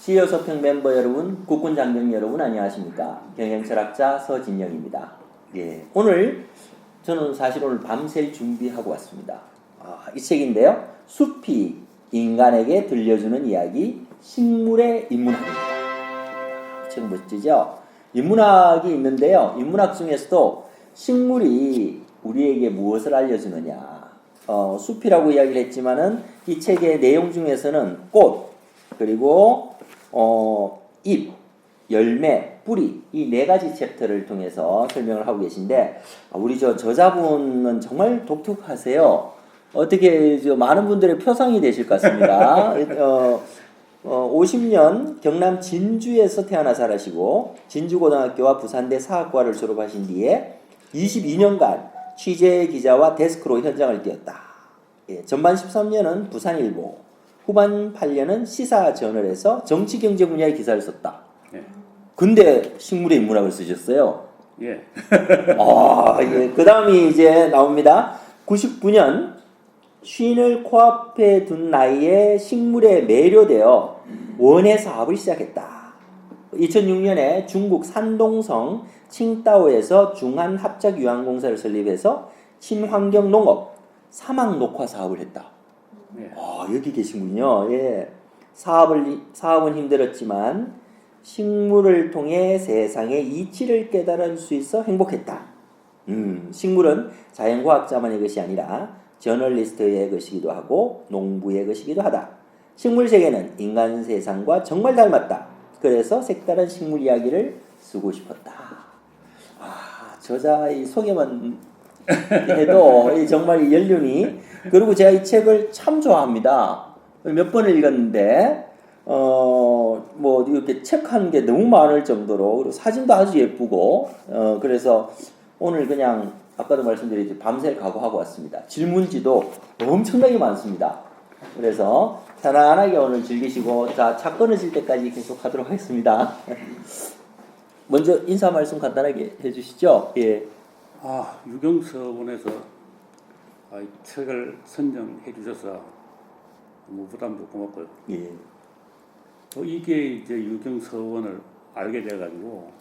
지혜서평 멤버 여러분, 국군 장병 여러분 안녕하십니까? 경영철학자 서진영입니다. 예, 오늘 저는 사실 오늘 밤샐 준비하고 왔습니다. 이 책인데요. 숲이 인간에게 들려주는 이야기, 식물의 인문학입니다. 책 멋지죠? 인문학이 있는데요. 인문학 중에서도 식물이 우리에게 무엇을 알려주느냐. 숲이라고 이야기를 했지만은 이 책의 내용 중에서는 꽃, 그리고 잎, 열매, 뿌리 이 네 가지 챕터를 통해서 설명을 하고 계신데 우리 저자분은 정말 독특하세요. 어떻게 많은 분들의 표상이 되실 것 같습니다. 50년 경남 진주에서 태어나 자라시고 진주고등학교와 부산대 사학과를 졸업하신 뒤에 22년간 취재 기자와 데스크로 현장을 뛰었다. 예, 전반 13년은 부산일보, 후반 8년은 시사저널에서 정치경제 분야의 기사를 썼다. 예. 근데 식물의 인문학을 쓰셨어요. 예. 예. 그 다음이 이제 나옵니다. 99년 쉰을 코앞에 둔 나이에 식물에 매료되어 원예 사업을 시작했다. 2006년에 중국 산동성 칭다오에서 중한합작유한공사를 설립해서 친환경 농업, 사막 녹화 사업을 했다. 예. 여기 계시군요. 예. 사업은 힘들었지만 식물을 통해 세상의 이치를 깨달을 수 있어 행복했다. 식물은 자연과학자만의 것이 아니라 저널리스트의 것이기도 하고 농부의 것이기도 하다. 식물 세계는 인간 세상과 정말 닮았다. 그래서 색다른 식물 이야기를 쓰고 싶었다. 저자의 소개만 해도 정말 연륜이. 그리고 제가 이 책을 참 좋아합니다. 몇 번을 읽었는데 뭐 이렇게 책 한 게 너무 많을 정도로, 그리고 사진도 아주 예쁘고, 그래서 오늘 그냥 아까도 말씀드렸듯이 밤샐 각오하고 왔습니다. 질문지도 엄청나게 많습니다. 그래서 편안하게 오늘 즐기시고, 자, 차 끊어질 때까지 계속 하도록 하겠습니다. 먼저 인사 말씀 간단하게 해주시죠. 예. 유경서원에서 이 책을 선정해 주셔서 너무 부담도 고맙고요. 예. 이게 이제 유경서원을 알게 돼가지고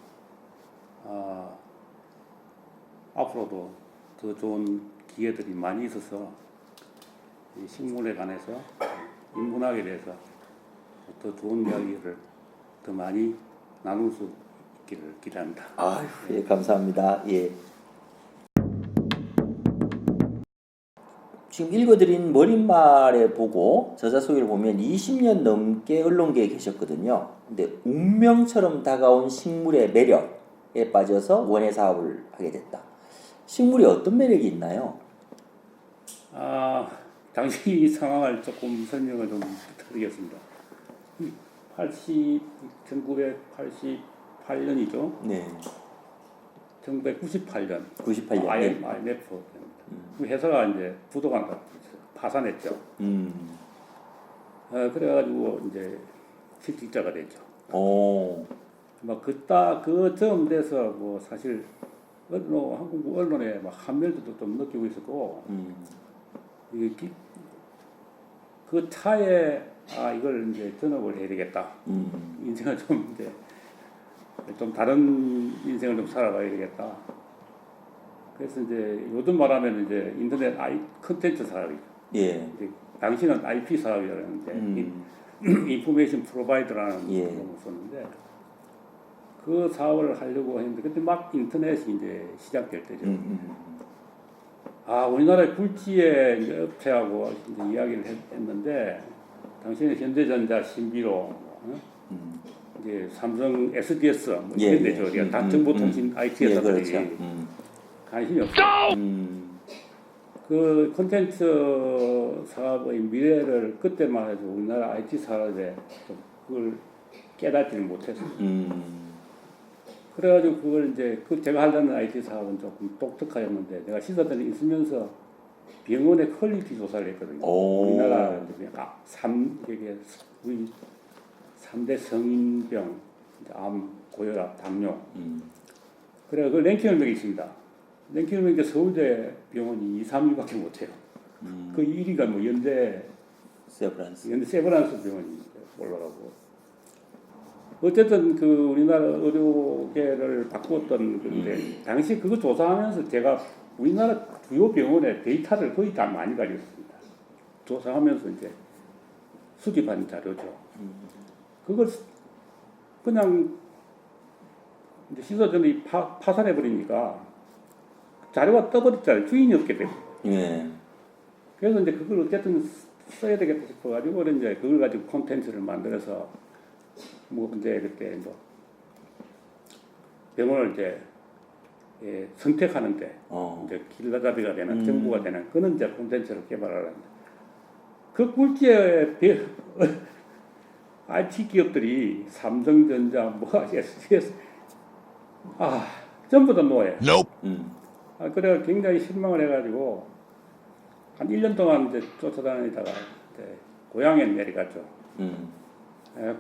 앞으로도 더 좋은 기회들이 많이 있어서 이 식물에 관해서 인문학에 대해서 더 좋은 이야기를 더 많이 나눌 수 있기를 기대합니다. 예, 감사합니다. 예. 지금 읽어드린 머릿말에 보고 저자 소개를 보면 20년 넘게 언론계에 계셨거든요. 근데 운명처럼 다가온 식물의 매력에 빠져서 원예 사업을 하게 됐다. 식물이 어떤 매력이 있나요? 당시 이 상황을 조금 설명을 좀 드리겠습니다. 1988년이죠. 네. 1998년. 98년. IMF. 그 회사가 이제 부도가 파산했죠. 그래가지고 이제 실직자가 됐죠. 그 점 돼서 뭐 사실 한국 언론에 막 한멸도 좀 느끼고 있었고, 그 차에 이걸 이제 전업을 해야 되겠다. 인생을 좀 이제 좀 다른 인생을 좀 살아가야 되겠다. 그래서 이제 요즘 말하면 이제 인터넷 컨텐츠 사업이죠. 예. 당시는 IP 사업이라는데 인포메이션 프로바이더라는 예. 걸 썼는데 그 사업을 하려고 했는데 그때 막 인터넷이 이제 시작될 때죠. 우리나라의 굴지의 이제 업체하고 이제 이야기를 했는데 당시에는 현대전자, 신비로, 이제 삼성 SDS 뭐 이런 데죠. 다 정보통신 IT 회사들이 관심이 없어요. 그 콘텐츠 사업의 미래를 그때만 해도 우리나라 IT 사업에 그걸 깨닫지를 못했어요. 그래가지고 그걸 이제 제가 하려는 IT 사업은 조금 독특하였는데 내가 시사전에 있으면서 병원의 퀄리티 조사를 했거든요. 우리나라 이게 3대 성인병, 암, 고혈압, 당뇨. 그래 그 랭킹을 매겼습니다. 랭킹을 매기는데 서울대 병원이 2, 3위밖에 못해요. 그 1위가 뭐 연대 세브란스 병원이 올라가고 어쨌든 그 우리나라 의료계를 바꾸었던 건데 당시 그거 조사하면서 제가 우리나라 주요 병원의 데이터를 거의 다 많이 가졌습니다. 조사하면서 이제 수집한 자료죠. 그걸 그냥 이제 시사전이 파산해 버리니까 자료가 떠버렸잖아요. 주인이 없게 되고. 예. 그래서 이제 그걸 어쨌든 써야 되겠다 싶어가지고 이제 그걸 가지고 콘텐츠를 만들어서 뭐 이제 그때 뭐 병원을 이제 선택하는데 이제 길라잡이가 되는 정부가 되는 그런 이제 콘텐츠를 개발하는데 그 꿀지에 IT 기업들이 삼성전자 뭐 SGS 전부 다 노예. 그래가 굉장히 실망을 해가지고 한 1년 동안 이제 쫓아다니다가 이제 고향에 내려갔죠.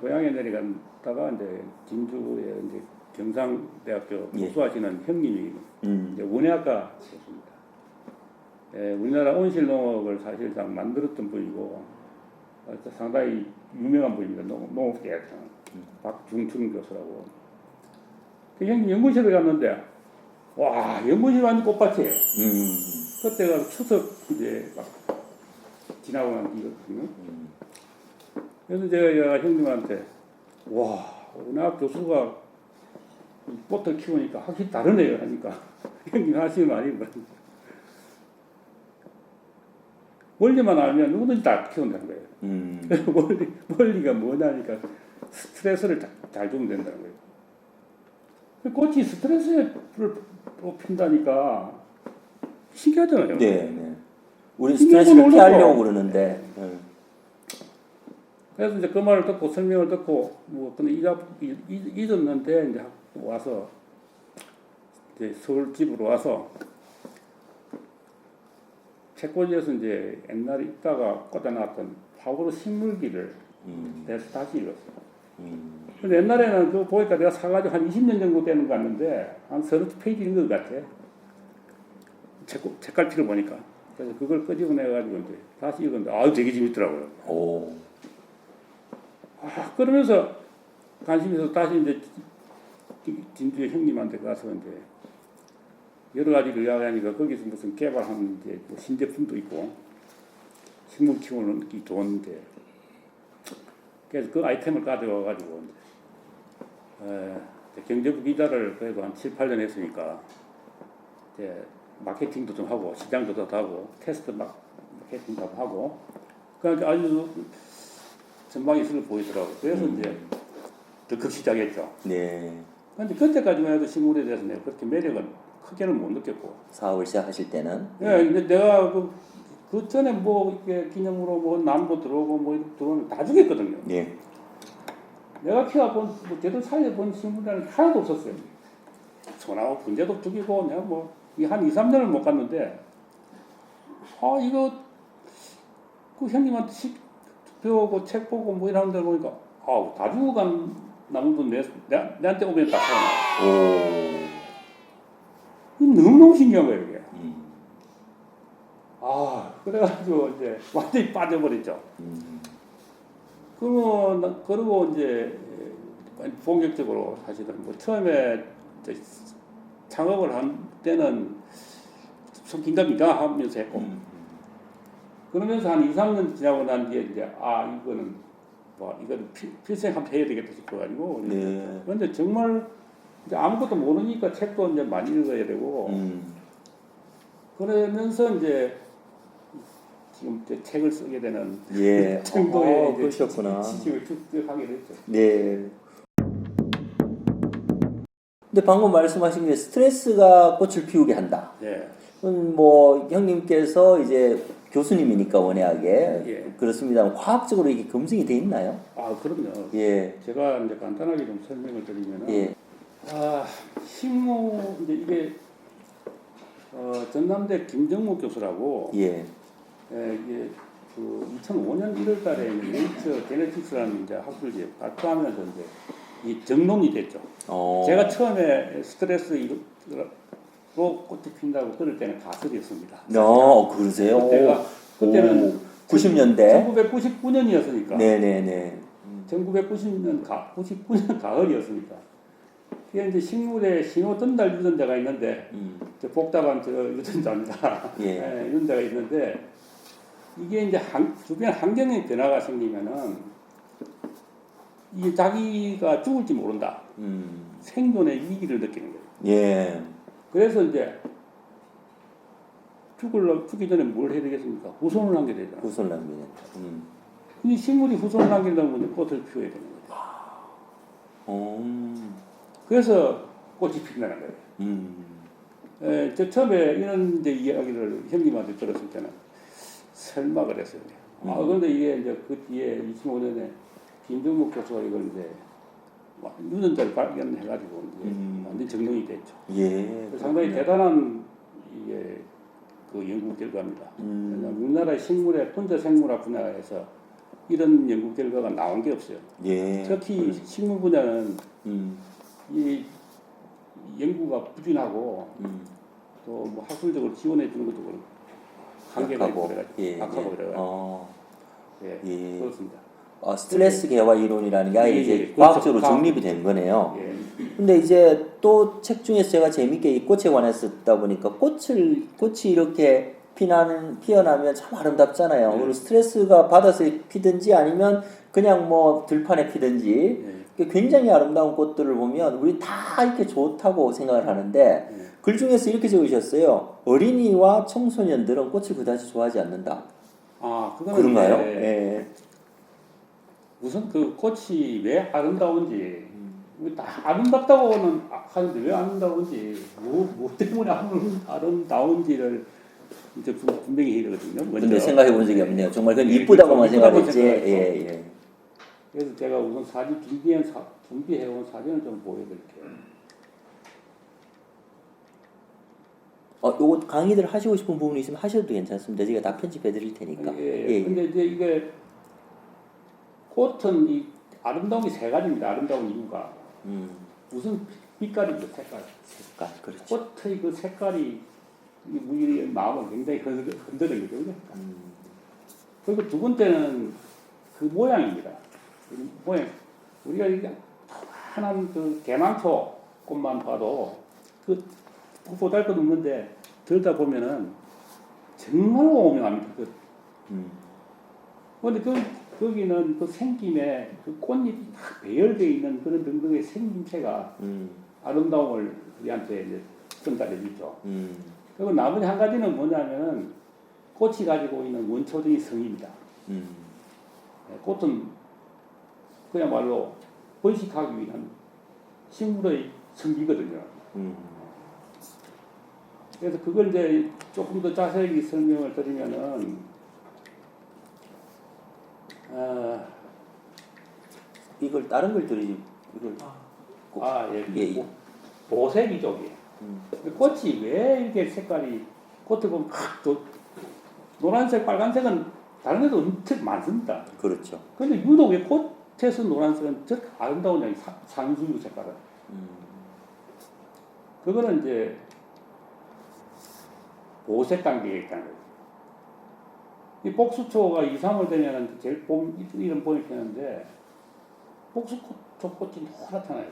고향에 내려갔다가 이제 진주에 이제 경상대학교 교수하시는 형님이 이제 원예학과 교수입니다. 우리나라 온실농업을 사실상 만들었던 분이고 상당히 유명한 분입니다. 농업계에서 박중춘 교수라고. 그 형님 연구실에 갔는데 와 연구실 완전 꽃밭이에요. 그때가 추석 이제 막 지나고 난 뒤거든요. 그래서 제가 형님한테 와 우리나라 교수가 꽃을 키우니까 확실히 다르네요 하니까 형님 하시는 말이 뭐냐 원리만 알면 누구든지 다 키운다는 거예요. 원리가 뭐냐니까 스트레스를 잘 주면 된다는 거예요. 꽃이 스트레스를 핀다니까 신기하잖아요. 네. 우리 스트레스를 피하려고 그러는데. 그래서 이제 그 말을 듣고 설명을 듣고 뭐 근데 잊었는데 이제 와서 이제 서울 집으로 와서 책꽂이에서 이제 옛날에 있다가 꽂아놨던 파고로 식물기를 내서 다시 읽었어요. 근데 옛날에는 그거 보니까 내가 사가지고 한 20년 정도 되는 것 같는데 한 30페이지인 것 같아. 책갈피를 보니까. 그래서 그걸 끄집어내가지고 이제 다시 읽었는데 되게 재밌더라고요. 그러면서 관심에서 다시 이제 진주의 형님한테 가서 이제 여러 가지를 이야기하니까 거기서 무슨 개발한 이제 뭐 신제품도 있고 식물 키우는 게 좋은데 그래서 그 아이템을 가져와가지고 경제부 기자를 그래도 한 7, 8년 했으니까 이제 마케팅도 좀 하고 시장도 더 하고 테스트 마케팅도 하고 그러니까 아주 전망이 있을 보이더라고요. 그래서 이제 더 급시작했죠. 네. 그런데 그때까지만 해도 식물에 대해서 내가 그렇게 매력은 크게는 못 느꼈고. 사업을 시작하실 때는. 네, 근데 내가 그 전에 뭐 이렇게 기념으로 뭐 나무 들어오고 뭐 이렇게 들어오면 다 죽였거든요. 네. 내가 키워본 뭐 제대로 살려본 식물은 하나도 없었어요. 소나무 분재도 죽이고 내가 뭐 한 2, 3년을 못 갔는데 이거 그 형님한테 배우고 책 보고 뭐 이러는 데 보니까 다 죽어간 나무도 내한테 오면 다 살아나. 너무너무 신기한 거예요 이게. 그래가지고 이제 완전히 빠져버렸죠. 그리고 이제 본격적으로 사실은 뭐 처음에 창업을 한 때는 좀 긴가민가 하면서 했고 그러면서 한 2, 3년 지나고 난 뒤에 이제 이거는 필생 한번 해야 되겠다 싶어가지고 그런데 정말 이제 아무것도 모르니까 책도 이제 많이 읽어야 되고 그러면서 이제 지금 이제 책을 쓰게 되는 정도의 그러셨구나. 지식을 습득하게 됐죠. 네. 근데 방금 말씀하신 게 스트레스가 꽃을 피우게 한다. 네. 뭐 형님께서 이제 교수님이니까 원예학에 그렇습니다만 과학적으로 이게 검증이 돼 있나요? 그럼요. 예. 제가 이제 간단하게 좀 설명을 드리면은 식물 이제 이게 전남대 김정목 교수라고 이게 그 2005년 1월달에 네이처 제네틱스라는 이제 학술지에 발표하면서 이제 이 정론이 됐죠. 제가 처음에 스트레스로 꽃이 핀다고 그럴 때는 가설이었습니다. 그러세요? 그때는 90년대 1999년이었으니까. 네네네. 1990년 99년 가을이었습니다. 그게 이제 식물에 신호 전달 유전자가 있는데 저 복잡한 저 유전자입니다. 예. 예, 유전자가 있는데 이게 이제 주변 환경의 변화가 생기면은 이게 자기가 죽을지 모른다. 생존의 위기를 느끼는 거예요. 예. 그래서 이제 죽기 전에 뭘 해야 되겠습니까? 후손을 남겨야 되잖아요. 후손 남기는. 이 식물이 후손을 남긴다면 꽃을 피워야 되는 거죠. 그래서 꽃이 핀다는 거예요. 저 처음에 이런 이제 이야기를 형님한테 들었을 때는 설마 그랬어요. 그런데 이게 이제 그 뒤에 25년에 김정국 교수가 이걸 이제 유전자를 발견해가지고 이제 완전 증명이 됐죠. 예. 상당히 대단한 이게 그 연구 결과입니다. 우리나라의 식물의 분자 생물학 분야에서 이런 연구 결과가 나온 게 없어요. 예. 특히 식물 분야는 이 연구가 부진하고 또 뭐 학술적으로 지원해 주는 것도 그렇고 한계가 있고 그래가지고 악하고 그래가지고 예, 그렇습니다. 스트레스 개화 이론이라는 게 아예 이제 그렇죠. 과학적으로 정립이 된 거네요. 예. 근데 이제 또 책 중에서 제가 재밌게 이 꽃에 관해서 듣다 보니까 꽃이 이렇게 피어나면 참 아름답잖아요. 그리고 스트레스가 받아서 피든지 아니면 그냥 뭐 들판에 피든지 굉장히 아름다운 꽃들을 보면 우리 다 이렇게 좋다고 생각을 하는데 글 중에서 이렇게 적으셨어요. 어린이와 청소년들은 꽃을 그다지 좋아하지 않는다. 그거는 그런가요? 예. 우선 그 꽃이 왜 아름다운지 다 아름답다고는 하는데 왜 아름다운지 뭐 때문에 아름다운지를 이제 분명히 해야 되거든요. 근데 생각해 본 적이 없네요. 정말 그건 이쁘다고만 생각했지. 예. 그래서 제가 우선 사진 준비해온 사진을 좀 보여드릴게요. 요거 강의들 하시고 싶은 부분이 있으면 하셔도 괜찮습니다. 제가 다 편집해 드릴 테니까. 근데 이제 이게 꽃은 이 아름다운 게 세 가지입니다. 아름다운 이유가 우선 빛깔이죠. 색깔. 그렇죠. 꽃의 그 색깔이 우리의 마음을 굉장히 흔드는 거죠. 그리고 두 번째는 그 모양입니다. 모양. 우리가 이게 하나는 그 개망초 꽃만 봐도 그 보잘것없는데 들다 보면은 정말 오묘합니다. 그런데 거기는 그 생김에 그 꽃잎이 딱 배열되어 있는 그런 등등의 생김새가 아름다움을 우리한테 이제 전달해 주죠. 그리고 나머지 한 가지는 뭐냐면은 꽃이 가지고 있는 원초적인 성입니다. 꽃은 그야말로 번식하기 위한 식물의 성기거든요. 그래서 그걸 이제 조금 더 자세히 설명을 드리면은 이걸 다른 걸 드리지. 이걸 보색이죠. 꽃이 왜 이렇게 색깔이 꽃을 보면 노란색, 빨간색은 다른 데도 엄청 많습니다. 그렇죠. 그런데 유독 왜 꽃에서 노란색은 저 아름다운 양이 산수유 색깔은. 그거는 이제 보색 단계에 있다는 거예요. 이 복수초가 2, 3월 되면 제일 이런 봄이 피는데 복수초 꽃이 노랗잖아요.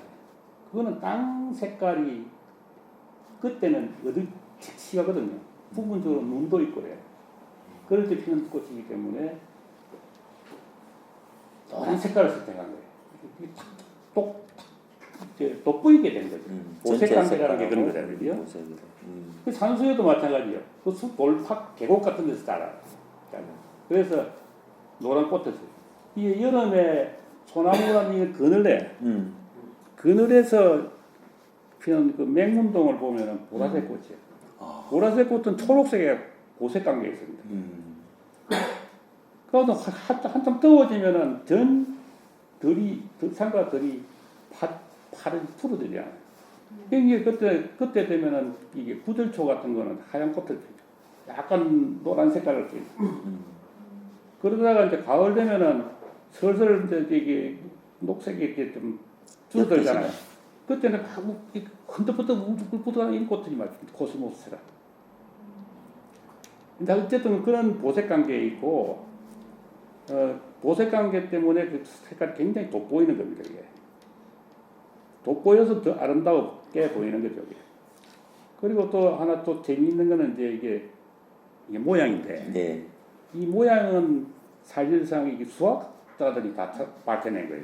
그거는 땅 색깔이 그때는 어두침침하거든요. 부분적으로 눈도 있고 그래요. 그럴 때 피는 꽃이기 때문에 노란 색깔을 선택한 거예요. 돋보이게 되는 거죠. 보색 단계라는 게 그런 거잖아요. 그 산수유도 마찬가지예요. 그 숲 돌팍 계곡 같은 데서 자라요. 그래서 노란 꽃을 이게 여름에 소나무라는 그늘에 그늘에서 피는 그 맹문동을 보면은 보라색 꽃이에요. 보라색 꽃은 초록색의 보색 관계에 있습니다. 그래도 한참 더워지면은 산과 들이 파를 푸르들잖아요. 이게 그때 되면은 이게 구절초 같은 거는 하얀 꽃을 피죠. 약간 노란 색깔을 피죠. 그러다가 이제 가을 되면은 슬슬 이제 이게 녹색이 이렇게 좀 줄어들잖아요. 그때는 흔들흔들 우글우글한 이 꽃들이 맞습니다. 코스모스라. 근데 어쨌든 그런 보색 관계에 있고 보색 관계 때문에 그 색깔이 굉장히 돋보이는 겁니다. 이게 돋보여서 더 아름답게 보이는 거죠. 이게. 그리고 또 하나 또 재미있는 거는 이제 이게 모양인데 네. 이 모양은 사실상 이게 수학자들이 다 밝혀낸 거예요.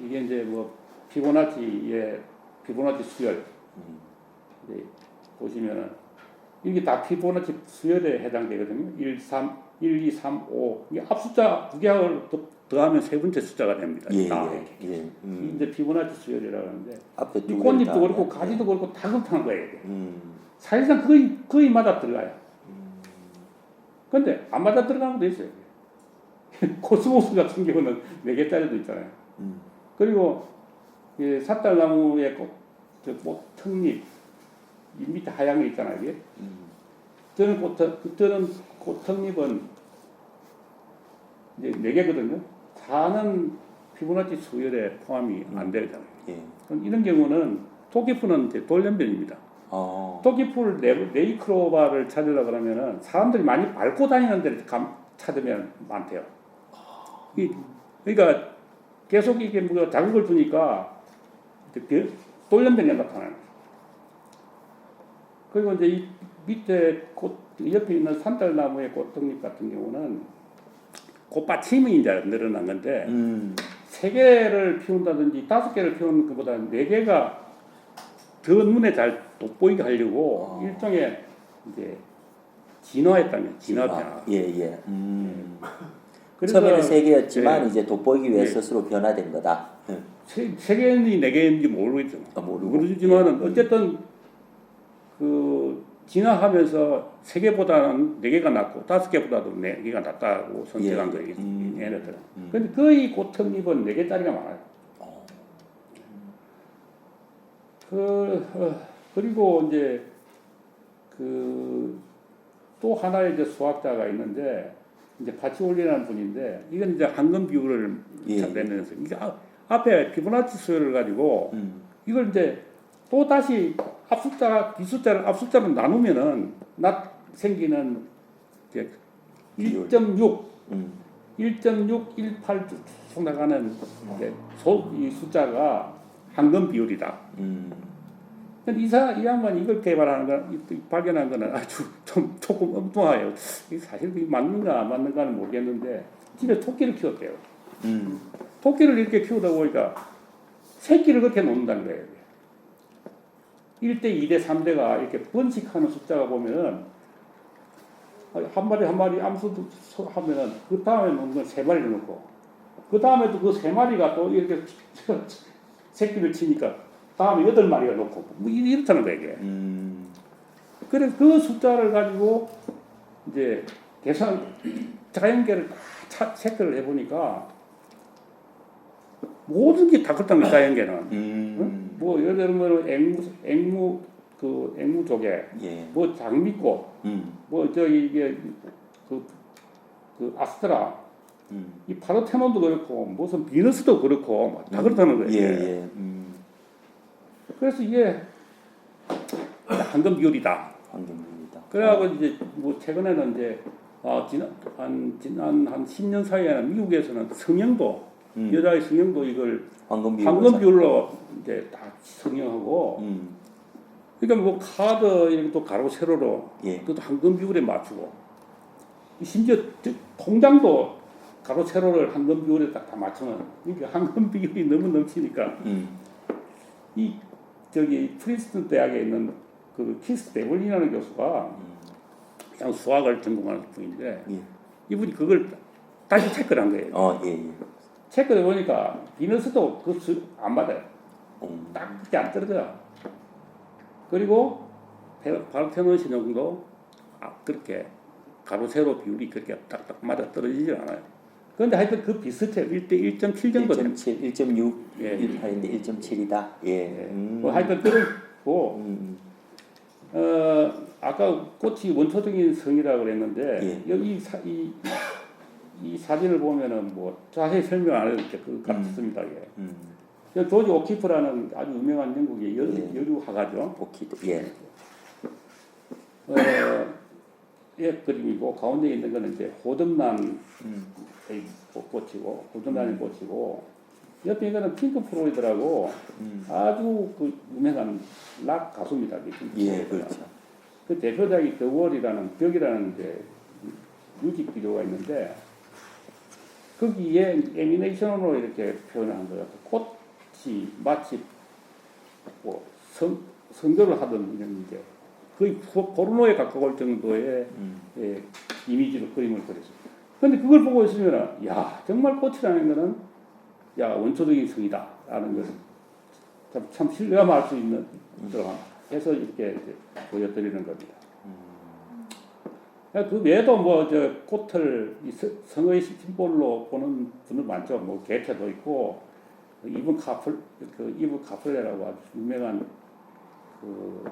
이게 이제 뭐 피보나치의 피보나치 수열 이제 보시면은 이게 다 피보나치 수열에 해당되거든요. 1, 2, 3, 5 이게 앞 숫자 두 개를 더하면 세 번째 숫자가 됩니다. 예, 다 예, 예. 이제 피보나치 수열이라고 하는데 앞에 이 꽃잎도 그렇고 가지도 그렇고 다 그렇다는 거예요. 이게. 사실상 거의 맞아 들어가요. 근데 안 맞아 들어가는 것도 있어요. 코스모스 같은 경우는 4개짜리도 있잖아요. 그리고 삿달나무의 꽃 턱잎 이 밑에 하얀 게 있잖아요. 이게. 저는 꽃턱잎은 이제 4개거든요. 4는 피보나치 수열에 포함이 안 되잖아요. 예. 이런 경우는 토끼풀은 이제 돌연변입니다. 토끼풀 네이크로바를 찾으려고 그러면은 사람들이 많이 밟고 다니는 데를 찾으면 많대요. 그러니까 계속 이게 뭐 자극을 주니까 돌연변이 나타나는 거예요. 그리고 이제 이 밑에 옆에 있는 산딸나무의 꽃등잎 같은 경우는 꽃받침이 이제 늘어난 건데 3개를 피운다든지 5개를 피우는 것보다 4개가 더 눈에 잘 돋보이게 하려고 일종의 이제 진화했다면 진화변화. 예. 그래서 처음에는 3개였지만 예. 이제 돋보이기 위해 예. 스스로 변화된 거다. 3개인지 4개인지 모르겠죠. 모르고. 모르지만은 어쨌든 그 진화하면서 3개보다는 4개가 낫고 5개보다도 4개가 낫다고 선택한 거예요. 얘네들은. 근데 거의 꽃턱잎은 4개짜리가 많아요. 그리고 이제 또 하나의 이제 수학자가 있는데 이제 파치올리라는 분인데 이건 이제 황금 비율을 내면서 이게 앞에 피보나치 수열을 가지고 이걸 이제 또 다시 앞 숫자가 뒷숫자를 앞 숫자로 나누면은 생기는 1.6 1.618 쭉 나가는 이 숫자가 황금 비율이다. 근데 이 양반이 이걸 발견한 거는 아주 조금 엉뚱해요. 사실 맞는가 안 맞는가는 모르겠는데 집에 토끼를 키웠대요. 토끼를 이렇게 키우다 보니까 새끼를 그렇게 놓는다는 거예요. 1대, 2대, 3대가 이렇게 번식하는 숫자가 보면은 한 마리 암수 하면은 그 다음에 놓는 건 3마리를 놓고 그 다음에도 그 3마리가 또 이렇게 새끼를 치니까 다음에 8마리가 놓고 뭐 이렇다는 거예요. 이게. 그래서 그 숫자를 가지고 이제 자연계를 다 체크를 해보니까 모든 게 다 그렇다는 거예요. 자연계는. 응? 뭐 예를 들면 앵무 조개, 뭐 장미꽃, 뭐 이게 그 아스트라, 이 파르테논도 그렇고 무슨 비너스도 그렇고 다 그렇다는 거예요. 그래서 이게 황금 비율이다. 그래가지고 이제 뭐 최근에는 이제 지난 한 10년 사이에는 미국에서는 성형도 여자의 성형도 이걸 황금 비율로 이제 다 성형하고 그러니까 뭐 카드 이렇게 또 가로 세로로 또 황금 비율에 맞추고 심지어 통장도 가로 세로를 황금 비율에 다 맞추는 그러니까 황금 비율이 너무 넘치니까 이 프린스턴 대학에 있는 그 키스 데블린이라는 교수가 그냥 수학을 전공하는 분인데 이분이 그걸 다시 체크를 한 거예요. 체크해 보니까 비너스도 안 맞아요. 딱 그렇게 안 떨어져요. 그리고 파르테논 신형도 그렇게 가로 세로 비율이 그렇게 딱딱 맞아 떨어지질 않아요. 그런데 하여튼 그 비슷해요. 1:1.7 정도 됩니다. 1.6 1.8인데 1.7이다. 뭐 하여튼 그렇고 아까 꽃이 원초적인 성이라고 그랬는데 여기 이 사진을 보면은 뭐 자세히 설명 안 해도 그 같습니다. 조지 오키프라는 아주 유명한 영국의 여류 화가죠. 그림이고 가운데 있는 거는 이제 호등란의 꽃이고 고전단이 꽃이고 옆에 이거는 핑크 플로이드라고 아주 그 유명한 락 가수입니다. 예, 그렇죠. 그 대표작이 The Wall이라는 벽이라는 이제 뮤직비디오가 있는데 거기에 애니메이션으로 이렇게 표현한 것 같아요. 꽃이 마치 뭐 선교를 하던 이런 이제 거의 포르노에 가까울 정도의 예, 이미지로 그림을 그렸어요. 근데 그걸 보고 있으면 야 정말 꽃이라는 거는 야 원초적인 성이다 라는 것을 참 신뢰감할 수 있는 드라마 해서 이렇게 이제 보여드리는 겁니다. 그 외에도 뭐 저 꽃을 성의 심볼로 보는 분들 많죠. 뭐 개체도 있고 이븐 카플레라고 아주 유명한 그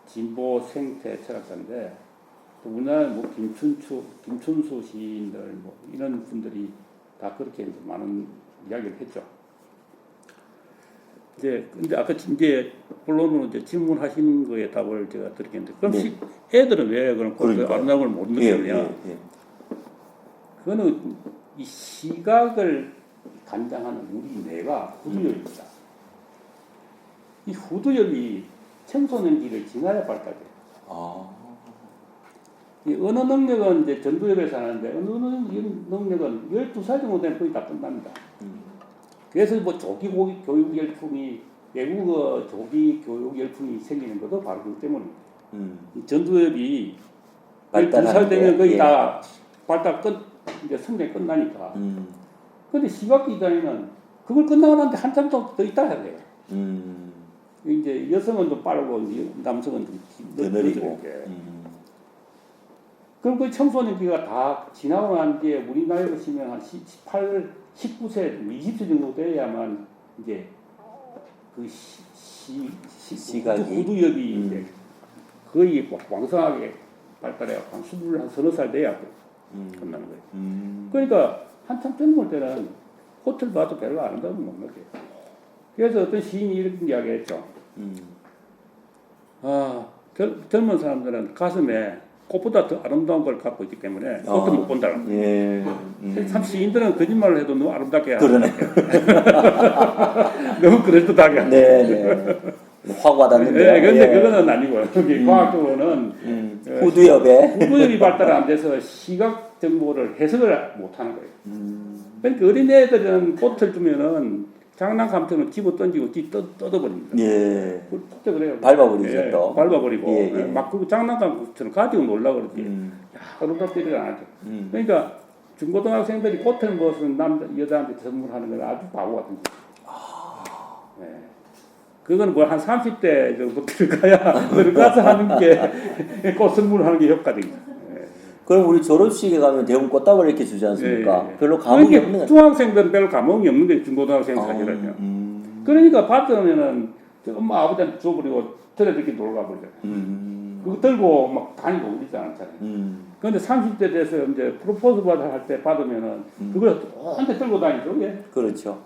진보 생태 철학자인데 또 우리나라 뭐 김춘수 시인들 뭐 이런 분들이 다 그렇게 이제 많은 이야기를 했죠. 이제 근데 아까 이제 본론으로 이제 질문하신 거에 답을 제가 드리겠는데 그럼 네. 애들은 왜 그런 그러니까요. 아름다운 걸 못 예, 느끼느냐? 예. 그거는 이 시각을 관장하는 우리 뇌가 후두엽입니다. 이 후두엽이 청소년기를 지나야 발달돼요. 아, 이 언어 능력은 이제 전두엽에서 하는데 언어 능력은 12살 정도 되면 거의 다 끝납니다. 그래서 뭐 조기 교육 열풍이 외국어 조기 교육 열풍이 생기는 것도 바로 그 때문입니다. 전두엽이 12살 되면 거의 예. 다 발달 이제 성장이 끝나니까. 근데 시각기자에는 그걸 끝나고 나는데 한참 더 있다 해야 돼요. 이제 여성은 좀 빠르고 이제 남성은 좀 느리고. 그럼 그 청소년기가 다 지나고 난 뒤에 우리나라에 보시면 한 18, 19세, 20세 정도 돼야만 이제 그 시각이 후두엽이 이제 거의 왕성하게 발달해요. 한 20, 한 서너 살 돼야 끝나는 거예요. 그러니까 한참 젊을 때는 꽃을 봐도 별로 아름다움을 못 느껴요. 그래서 어떤 시인이 이렇게 이야기했죠. 젊은 사람들은 가슴에 꽃보다 더 아름다운 걸 갖고 있기 때문에 꽃을 못 본다는 거예요. 예. 참 시인들은 거짓말을 해도 너무 아름답게 그러네. 너무 그럴듯하게 네. 확 와닿는데. 네, 근데 그거는 아니고요. 여기 과학적으로는 후두엽이 발달 안 돼서 시각 정보를 해석을 못 하는 거예요. 그러니까 어린애들은 꽃을 주면은 장난감처럼 집어 던지고 뜯어버립니다. 예. 진짜 그래요. 밟아버리죠, 예, 또. 밟아버리고. 예, 예. 막 그 장난감처럼 가지고 놀라 그러지. 야, 아름답지를 안 하죠. 그러니까 중고등학생들이 꽃을 무엇은 여자한테 선물하는 건 아주 바보 같은 짓. 예. 그건 뭐 한 30대 정도 들어가서 하는 게 꽃 선물하는 게 효과적이죠. 그럼 우리 졸업식에 가면 대부분 꽃다발 이렇게 주지 않습니까? 예. 별로 감흥이 그러니까 없는. 중학생들은 별로 감흥이 없는 게 중고등학생 사실은요. 그러니까 받으면은 엄마 아버지한테 줘버리고 저래 이렇게 놀러 가버리잖아요. 그거 들고 막 다니고 그러지 않잖아요. 그런데 30대 돼서 이제 프로포즈 할 때 받으면은 그걸 한테 들고 다니죠. 예. 그렇죠.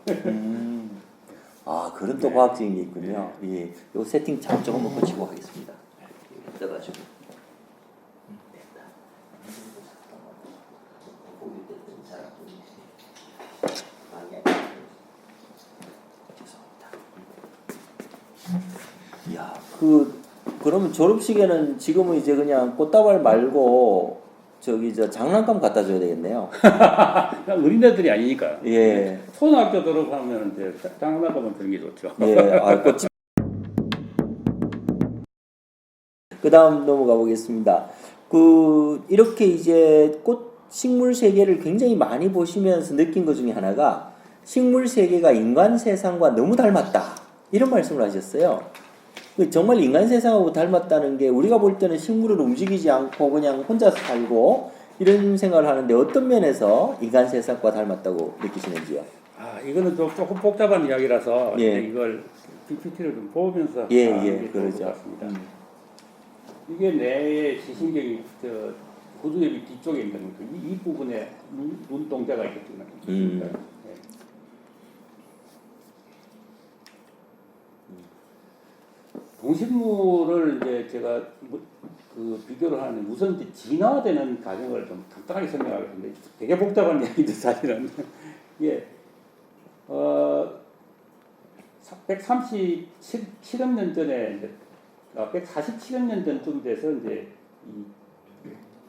아, 그런 또 과학적인 게 있군요. 예. 요 세팅 참 조금만 고치고 하겠습니다. 떠가지고. 야, 그러면 졸업식에는 지금은 이제 그냥 꽃다발 말고 저기 저 장난감 갖다 줘야 되겠네요. 어린애들이 아니니까. 예. 초등학교 졸업하면 이제 장난감은 드는 게 좋죠. 예. 아, 꽃. 그다음 넘어가 보겠습니다. 이렇게 이제 식물 세계를 굉장히 많이 보시면서 느낀 것 중에 하나가 식물 세계가 인간 세상과 너무 닮았다. 이런 말씀을 하셨어요. 정말 인간 세상하고 닮았다는 게 우리가 볼 때는 식물을 움직이지 않고 그냥 혼자 살고 이런 생각을 하는데 어떤 면에서 인간 세상과 닮았다고 느끼시는지요? 이거는 좀 조금 복잡한 이야기라서 예. 이걸 PPT를 좀 보면서 그러죠. 이게 뇌의 시신경이 후두엽이 뒤쪽에 있는 거죠. 이 부분에 눈동자가 있거든요. 동식물을 이제 제가 그 비교를 하는데 우선 이제 진화되는 과정을 좀 간단하게 설명하겠는데 되게 복잡한 얘기인데 사실은 이게 137억 년 전에 이제 147억 년 전쯤 돼서 이제 이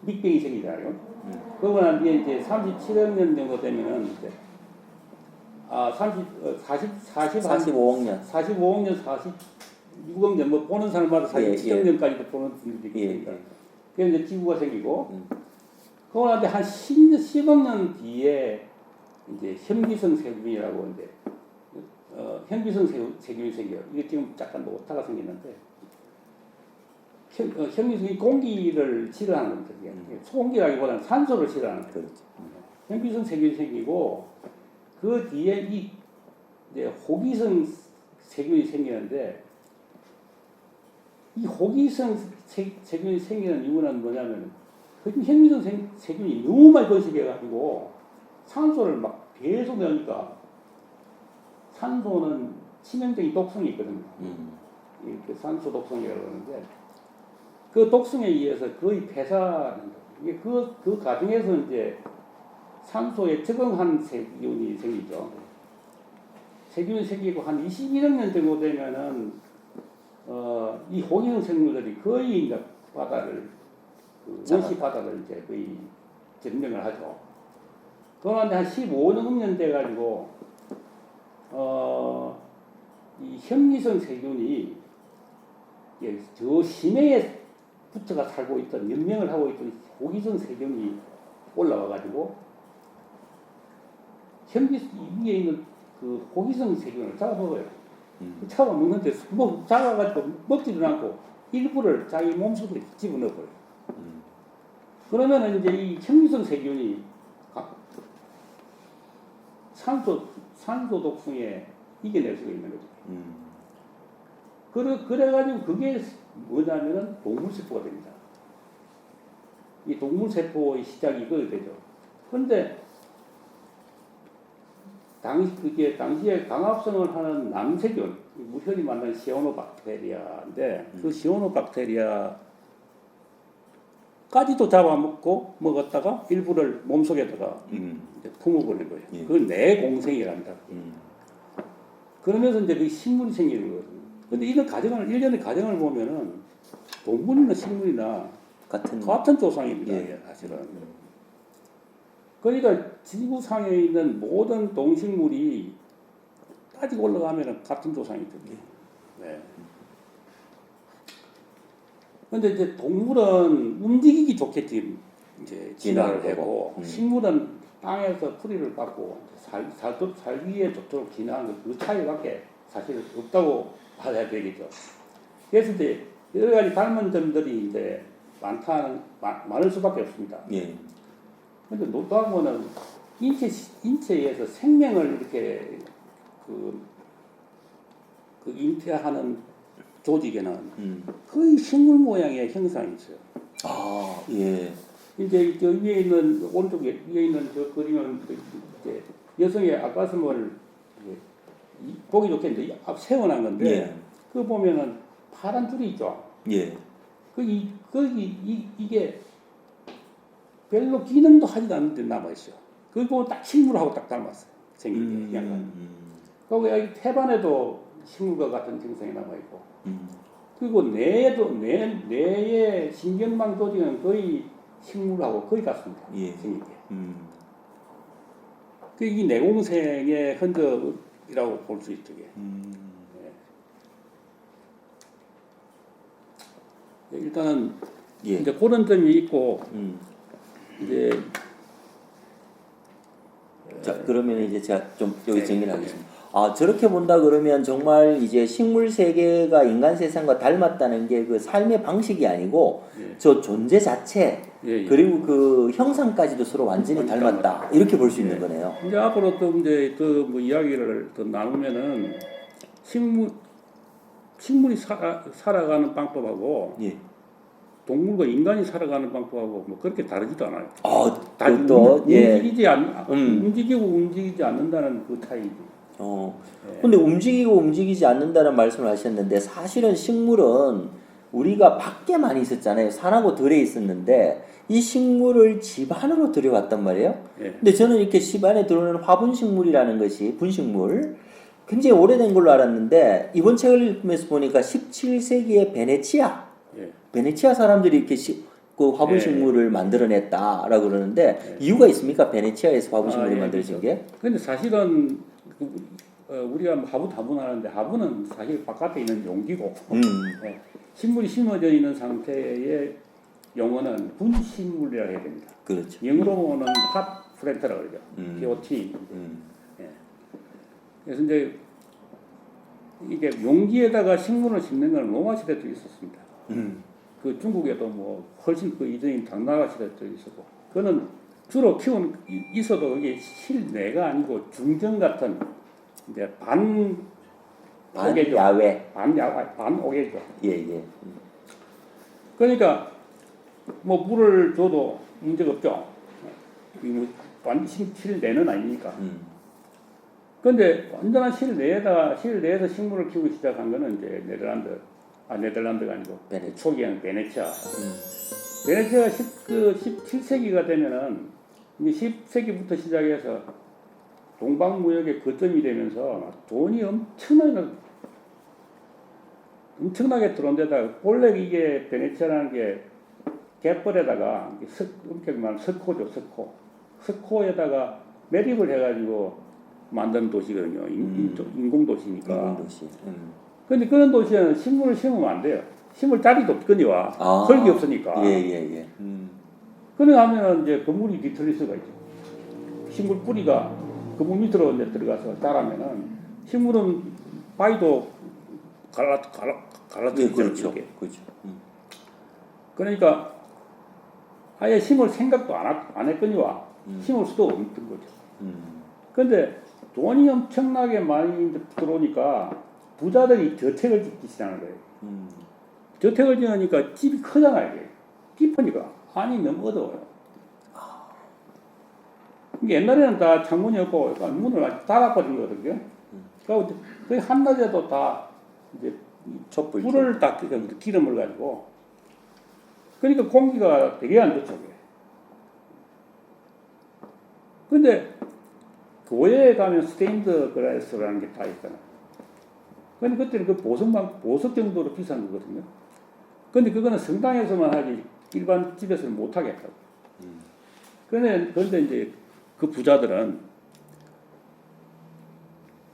빅뱅이 생기잖아요. 그러고 난 뒤에 이제 37억 년 정도 되면은 이제 45억 년. 45억 년, 46억 년, 뭐 보는 사람마다 47억 년까지도 보는 분들이 있습니다. 그래서 이제 지구가 생기고, 그러고 나서 한 10억 년 뒤에 이제 현기성 세균이라고 이제 현기성 세균이 생겨요. 이게 지금 약간 오타가 생기는데, 현기성이 공기를 싫어하는 겁니다. 소공기라기보다는 산소를 싫어하는 거죠. 현기성 세균이 생기고, 그 뒤에 이제 호기성 세균이 생기는데, 이 호기성 세균이 생기는 이유는 뭐냐면, 현미성 세균이 너무 많이 번식해가지고 산소를 막 계속 넣으니까 산소는 치명적인 독성이 있거든요. 이렇게 산소 독성이라고 그러는데, 그 독성에 의해서 거의 폐사하는 이게 그 과정에서 이제 산소에 적응한 세균이 생기죠. 세균이 생기고 한 21억 년 정도 되면은 이 호기성 생물들이 거의 이제 바다를 원시 바다를 이제 거의 점령을 하죠. 그런데 한 15억 년 돼 가지고 이 현미성 세균이 저 심해에 붙어가 살고 있던 연명을 하고 있던 호기성 세균이 올라와 가지고 위에 있는 그 호기성 세균을 잡아먹어요. 잡아먹는데 뭐 잡아가지고 먹지도 않고 일부를 자기 몸속에 집어넣어버려요. 그러면 이제 이 현미성 세균이 산소 독성에 이겨낼 수가 있는 거죠. 그래가지고 그게 뭐냐면은 동물세포가 됩니다. 이 동물세포의 시작이 그게 되죠. 그런데 당시에 강합성을 하는 남세균, 무혈이 만든 시아노박테리아인데 그 시아노박테리아까지도 잡아먹고 먹었다가 일부를 몸속에다가 품어버린 거예요. 그걸 내공생이랍니다. 그러면서 이제 그 식물이 생기는 거거든요. 근데 이런 과정을, 일련의 과정을 보면은 동물이나 식물이나 같은 조상입니다. 사실은. 그러니까 지구상에 있는 모든 동식물이 따지고 올라가면 같은 조상이거든요. 네. 근데 이제 동물은 움직이기 좋겠지, 이제 진화를 하고, 식물은 땅에서 풀이를 받고, 살기에 좋도록 진화하는 그 차이밖에 사실 없다고 봐야 되겠죠. 그래서 이제 여러 가지 닮은 점들이 이제 많을 수밖에 없습니다. 예. 근데 노트하고는 인체에서 생명을 이렇게 그 잉태하는 조직에는 거의 식물 모양의 형상이 있어요. 아, 예. 이제 저 위에 있는 오른쪽 위에 있는 저 그림은 이제 여성의 앞가슴을 보기 좋게 이제 세워놓은 건데 예. 그 보면은 파란 줄이 있죠. 예. 이게 별로 기능도 하지도 않는데 남아있어요. 그리고 딱 식물하고 딱 닮았어요. 생긴 게 약간. 그리고 여기 태반에도 식물과 같은 증상이 남아있고. 그리고 뇌의 신경망 조직은 거의 식물하고 거의 같습니다. 예. 생긴 게. 이 내공생의 흔적이라고 볼 수 있죠. 네. 일단은 예. 이제 그런 점이 있고 이제 자 그러면 이제 제가 좀 여기 정리를 하겠습니다. 아 저렇게 본다 그러면 정말 이제 식물 세계가 인간 세상과 닮았다는 게 그 삶의 방식이 아니고 예. 저 존재 자체 예. 그리고 그 형상까지도 서로 완전히 닮았다 이렇게 볼 수 있는 거네요. 이제 앞으로 또 이제 그 뭐 이야기를 더 나누면은 식물이 살아가는 방법하고 예. 동물과 인간이 살아가는 방법하고 뭐 그렇게 다르지도 않아요. 움직이고 움직이지 않는다는 그 차이지. 근데 움직이고 움직이지 않는다는 말씀을 하셨는데 사실은 식물은 우리가 밖에 많이 있었잖아요. 산하고 들에 있었는데 이 식물을 집 안으로 들여왔단 말이에요. 예. 근데 저는 이렇게 집 안에 들어오는 화분식물이라는 것이 분식물 굉장히 오래된 걸로 알았는데 이번 책을 읽으면서 보니까 17세기의 베네치아 사람들이 이렇게 그 화분식물을 만들어냈다라고 그러는데 이유가 있습니까? 베네치아에서 화분식물이 만들어진 게? 근데 사실은 우리가 뭐 화분 화분하는데 화분은 사실 바깥에 있는 용기고 예. 식물이 심어져 있는 상태의 용어는 분식물이라고 해야 됩니다. 그렇죠. 영어로는 팟 플랜트라고 그러죠. POT. 예. 그래서 이제 이게 용기에다가 식물을 심는 건 로마 시대도 있었습니다. 그 중국에도 뭐 훨씬 그 이전인 당나라 시대도 있었고, 그거는 주로 있어도 이게 실내가 아니고 중정 같은 이제 반야외. 반오개죠. 예. 그러니까 뭐 물을 줘도 문제가 없죠. 뭐 완전 실내는 아니니까. 그런데 완전한 실내에서 식물을 키우기 시작한 거는 이제 네덜란드가 아니고 초기에는 베네치아. 베네치아가 17세기가 되면은 이제 10세기부터 시작해서 동방 무역의 거점이 되면서 돈이 엄청나게 들어온 데다가 원래 이게 베네치아라는 게 갯벌에다가 엄청난 석호죠, 석호에다가 매립을 해가지고 만든 도시거든요. 인공 도시니까. 인공도시. 근데 그런 도시에는 식물을 심으면 안 돼요. 심을 자리도 없거니와 흙이 없으니까. 예. 그래 하면은 이제 건물이 뒤틀릴 수가 있죠. 식물 뿌리가 건물 밑으로 이제 들어가서 자라면은 식물은 바위도 갈라뜨리죠. 그렇죠. 그러니까 아예 심을 생각도 안 했거니와 심을 수도 없는 거죠. 근데 돈이 엄청나게 많이 들어오니까 부자들이 저택을 짓기 시작하는 거예요. 저택을 지으니까 집이 크잖아요. 깊으니까 안이 너무 어두워요. 옛날에는 다 창문이 없고 문을 닫아버린 거거든요. 그러니까 거의 한낮에도 다 이제 불을 다 기름을 가지고, 그러니까 공기가 되게 안 좋죠. 근데 교회에 가면 스테인드 글라스라는 게 다 있잖아요. 근데 그때는 그 보석 정도로 비싼 거거든요. 근데 그거는 성당에서만 하지 일반 집에서는 못 하겠다고. 그런데 이제 그 부자들은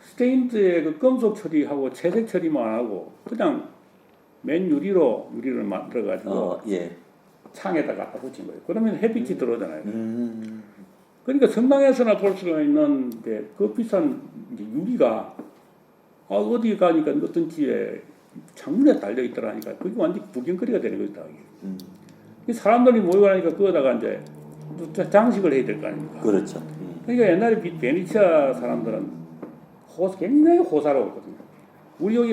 스테인드에 그 금속 처리하고 채색 처리만 안 하고 그냥 맨 유리를 만들어 가지고 창에다 갖다 붙인 거예요. 그러면 햇빛이 들어오잖아요. 그러니까 성당에서나 볼 수가 있는데 그 비싼 유리가 어디 가니까 어떤 집에 창문에 달려 있더라니까 그게 완전 구경거리가 되는 거다. 사람들이 모여가니까 그거다가 이제 장식을 해야 될 거 아닙니까? 그렇죠. 그러니까 옛날에 베네치아 사람들은 굉장히 호사로웠거든요. 우리 여기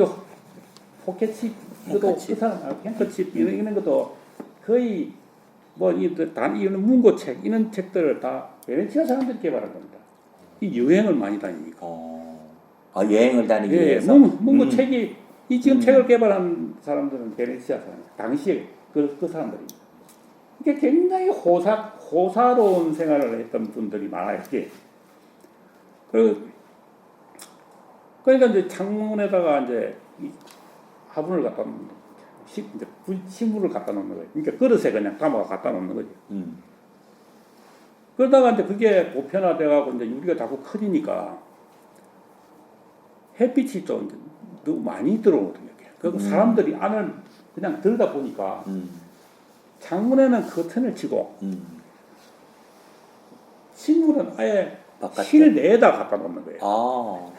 포켓칩, 탱커칩 이런 것도 거의 이런 문고책 이런 책들을 다 베네치아 사람들이 개발한 겁니다. 이 여행을 많이 다니니까. 여행을 다니기 위해서. 문고책이 지금 책을 개발한 사람들은 베네치아 사람. 당시에 그 사람들입니다. 이게 굉장히 호사로운 생활을 했던 분들이 많아요. 그러니까 이제 창문에다가 이제 화분을 갖다 놓는 식물을 갖다 놓는 거예요. 그러니까 그릇에 그냥 담아가 갖다 놓는 거죠. 그러다가 이제 그게 보편화돼가고 이제 유리가 자꾸 커지니까 햇빛이 좀 너무 많이 들어오거든요. 그리고 사람들이 안을 그냥 들다 보니까 창문에는 커튼을 치고 식물은 아예 실내에다 갖다 놓는 거예요.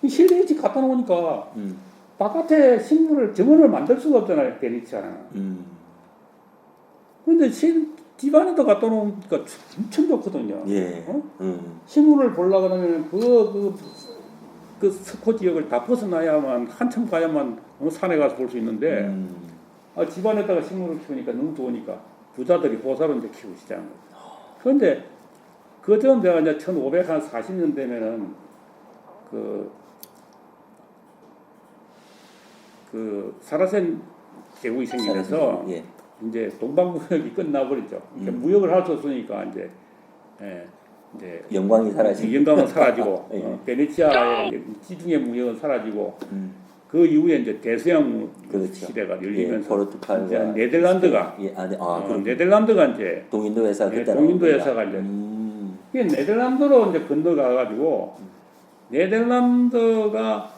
실내에 갖다 놓으니까 바깥에 식물을 정원을 만들 수가 없잖아요. 베네치아는. 근데 집 안에다 갖다 놓으니까 엄청 좋거든요. 식물을 보려고 하면 그 스코 지역을 다 벗어나야만 한참 가야만 산에 가서 볼 수 있는데 집 안에다가 식물을 키우니까 너무 좋으니까 부자들이 호사로 이제 키우기 시작한 거예요. 그런데 그전 내가 이제 1540년 되면은 그 그 사라센 제국이 생기면서 예. 이제 동방무역이 끝나버렸죠. 그러니까 무역을 할 수 없으니까 이제 영광이 사라진. 영광은 사라지고 예. 베네치아의 지중해 무역은 사라지고 음. 그 이후에 이제 대서양 그렇죠. 시대가 예, 열리면서 포르투갈과 이제 네덜란드가 예, 그럼 네덜란드가 이제 동인도 회사 그때 동인도 회사가 이제 이게 네덜란드로 이제 건너가 가지고 네덜란드가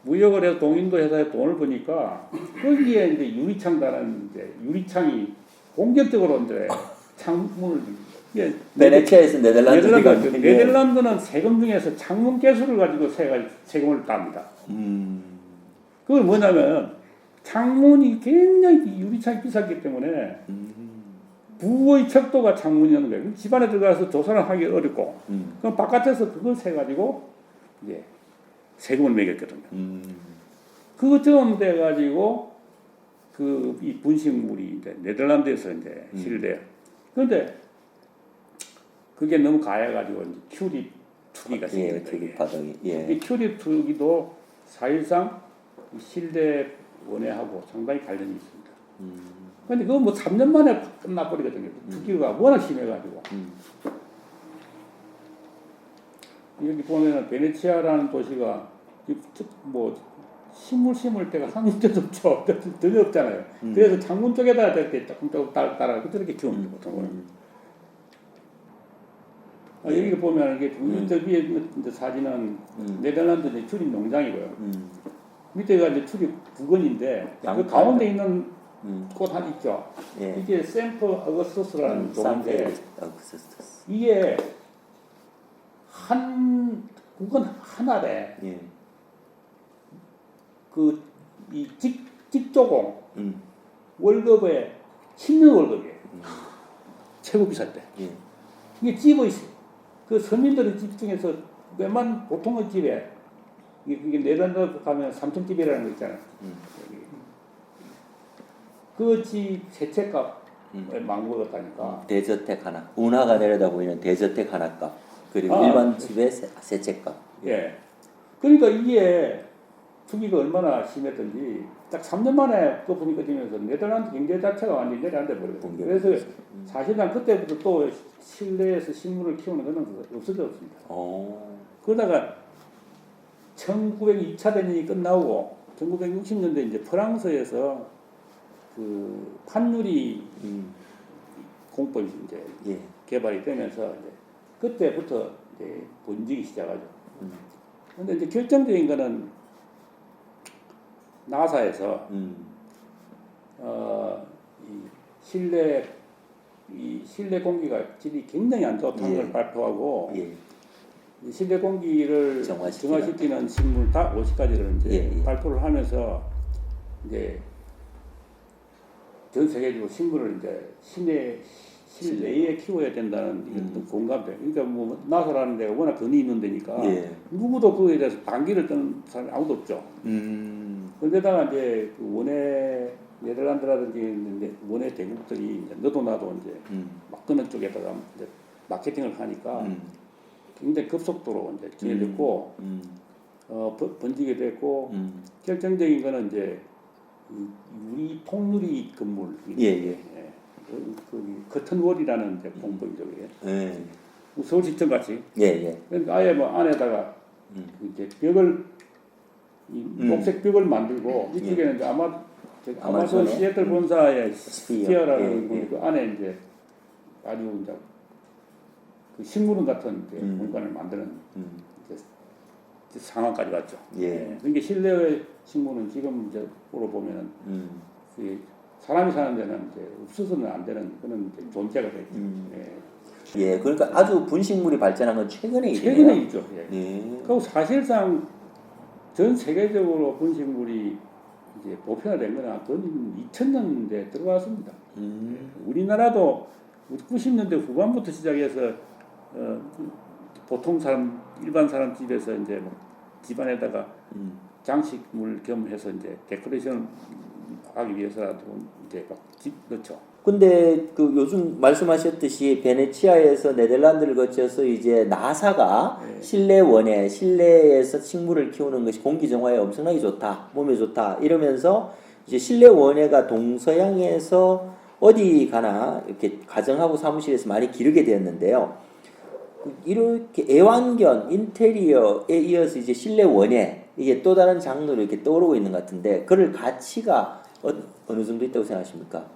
무역을 해서 동인도 회사에 돈을 버니까 거기에 이제 유리창단은 이제 유리창이 공격적으로 이제 창문을 이게 베네치아에서 네덜란드. 네덜란드는 세금 중에서 창문 개수를 가지고 세금을 땁니다. 그건 뭐냐면 창문이 굉장히 유리창이 비쌌기 때문에 부의 척도가 창문이었는 거예요. 집안에 들어가서 조사를 하기 어렵고 그럼 바깥에서 그걸 세 가지고 이제 세금을 매겼거든요. 그거 좀 돼 가지고 그 이 분식물이 이제 네덜란드에서 이제 실돼요. 그런데 그게 너무 가해가지고 이제 큐립 투기가 생기는 거예요. 큐립 바닥이. 예. 이 큐립 투기도 사실상 실내 원회하고 상당히 관련이 있습니다. 그런데 그거 뭐 3년 만에 끝나버리거든요. 투기가 워낙 심해가지고. 여기 보면은 베네치아라는 도시가 뭐 식물 심을 때가 한 군데도 없죠. 전혀 없잖아요. 그래서 창문 쪽에다 이렇게 조금 따라 그렇게 키우는 보통은. 여기 보면 이게 저 위에 있는 사진은 네덜란드 이제 출입 농장이고요. 밑에가 이제 출입 부근인데 그 가운데 있는 꽃 한 있죠. 예. 이게 샘플 어거스토스라는 종인데 이게 한 국은 하나래. 예. 그 이 직조공 월급에 10년 월급이에요. 최고 비쌀 때. 예. 이게 집어 있어요. 그 서민들의 집 중에서 웬만 보통의 집에 이게 네덜란드 가면 삼층집이라는 거 있잖아요. 그 집 세 채값 망먹었다니까. 대저택 하나. 운하가 내려다 보이는 대저택 하나 값. 그리고 일반 집의 세 채 값. 예. 그러니까 이게 투기가 얼마나 심했던지 딱 3년 만에 거품이 꺼지면서 네덜란드 경제 자체가 완전히 내려앉아 버렸어요. 그래서 사실상 그때부터 또 실내에서 식물을 키우는 것은 없어졌습니다. 그러다가 1902차 대전이 끝나고 1960년대 이제 프랑스에서 그 판유리 공법이 이제 개발이 되면서 이제 그때부터 이제 번지기 시작하죠. 그런데 이제 결정적인 거는 나사에서 이 실내 공기가 질이 굉장히 안 좋다는 걸 발표하고 실내 공기를 정화시키는 식물 다 50가지를 이제 발표를 하면서 이제 전 세계적으로 식물을 이제 실내에 키워야 된다는 이런 공감대. 그러니까 뭐 나사라는 데가 워낙 돈이 있는 데니까 누구도 그거에 대해서 반기를 뜨는 사람이 아무도 없죠. 그런데다가 이제 그 원예 네덜란드라든지 원예 대국들이 이제 너도 나도 이제 막 그런 쪽에다가 이제 마케팅을 하니까 굉장히 급속도로 이제 진행됐고 번지게 됐고 결정적인 거는 이제 유리 통유리 건물 그 커튼월이라는 이제 공법이죠. 서울시청 같이. 그러니까 아예 뭐 안에다가 이제 벽을 녹색 벽을 만들고 이쪽에는 이제 아마존 시애틀 본사의 스피어라는 그 안에 이제 아주 이제 그 식물원 같은 이제 공간을 만드는 이제 상황까지 왔죠. 그러니까 실내의 식물은 지금 이제 보러 보면은 사람이 사는 데는 이제 없어서는 안 되는 그런 존재가 되죠. 그러니까 아주 분식물이 발전한 건 최근에 있죠. 그리고 사실상 전 세계적으로 분식물이 이제 보편화된 거는 그건 2000년대에 들어왔습니다. 우리나라도 90년대 후반부터 시작해서 보통 사람 일반 사람 집에서 이제 뭐 집안에다가 장식물 겸해서 이제 데코레이션 하기 위해서라도 이제 막 집 넣죠. 근데 그 요즘 말씀하셨듯이 베네치아에서 네덜란드를 거쳐서 이제 나사가 네. 실내에서 식물을 키우는 것이 공기 정화에 엄청나게 좋다, 몸에 좋다 이러면서 이제 실내 원예가 동서양에서 어디 가나 이렇게 가정하고 사무실에서 많이 기르게 되었는데요. 이렇게 애완견, 인테리어에 이어서 이제 실내 원예 이게 또 다른 장르로 이렇게 떠오르고 있는 것 같은데, 그럴 가치가 어느 정도 있다고 생각하십니까?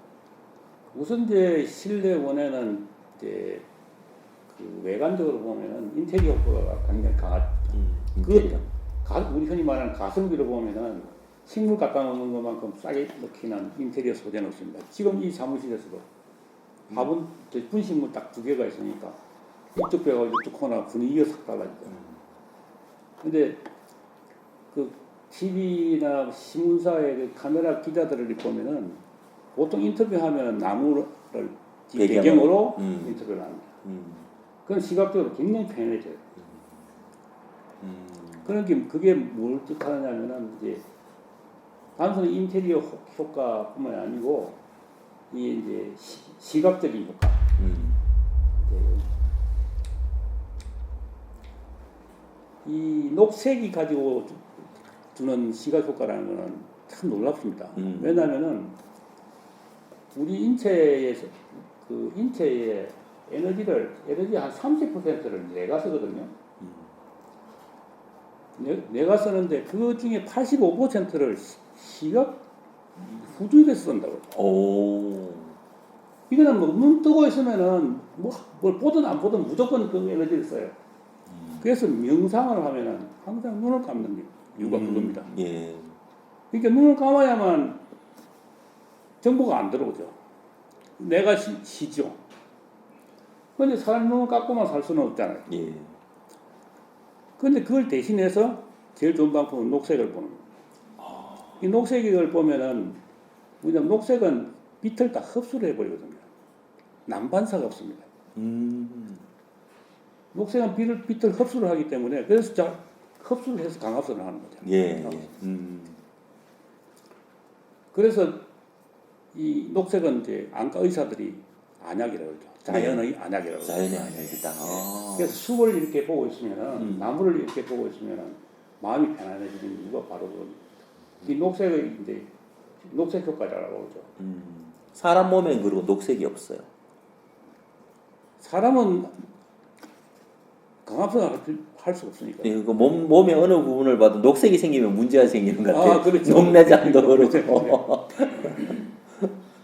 우선 이제 실내 원에는 이제 그 외관적으로 보면은 인테리어 효과가 굉장히 강하죠. 인테리어. 우리 흔히 말하는 가성비로 보면은 식물 갖다 놓는 것만큼 싸게 먹히는 인테리어 소재는 없습니다. 지금 이 사무실에서도 화분 분식물 딱 2개가 있으니까 이쪽 벽하고 이쪽 코너 분위기가 싹 달라지죠. 근데 그 TV나 신문사의 그 카메라 기자들을 보면은 보통 인터뷰하면 나무를 배경으로 인터뷰를 합니다. 그건 시각적으로 굉장히 편해져요. 그런 게 그게 뭘 뜻하느냐면은 이제 단순히 인테리어 효과뿐만 아니고 이 이제 시각적인 효과. 이 녹색이 가지고 주는 시각 효과라는 거는 참 놀랍습니다. 왜냐하면은 우리 인체에서 그 인체의 에너지 한 30%를 뇌가 쓰거든요. 뇌가 쓰는데 그 중에 85%를 시각 후두에서 쓴다고. 오. 이거는 뭐 눈 뜨고 있으면은 뭐 뭘 보든 안 보든 무조건 그 에너지를 써요. 그래서 명상을 하면은 항상 눈을 감는 이유가 그겁니다. 예. 그러니까 눈을 감아야만 정보가 안 들어오죠. 내가 쉬죠. 근데 사람 눈을 감고만 살 수는 없잖아요. 예. 근데 그걸 대신해서 제일 좋은 방법은 녹색을 보는 거예요. 이 녹색을 보면은 뭐냐면 녹색은 빛을 다 흡수를 해버리거든요. 난반사가 없습니다. 녹색은 빛을 흡수를 하기 때문에 그래서 흡수를 해서 광합성을 하는 거죠. 예. 그래서 이 녹색은 이제 안과 의사들이 안약이라고 그러죠. 자연의 안약이라고 그러죠. 자연의 안약이다. 그래서 숲을 이렇게 보고 있으면은 나무를 이렇게 보고 있으면은 마음이 편안해지는 이유가 바로 이 녹색의 이제 녹색 효과라고 그러죠. 사람 몸엔 그리고 녹색이 없어요. 사람은 강압성을 할 수 없으니까. 예, 그 몸의 어느 부분을 봐도 녹색이 생기면 문제가 생기는 것 같아요. 그렇죠. 녹내장도 그렇고. 그렇죠.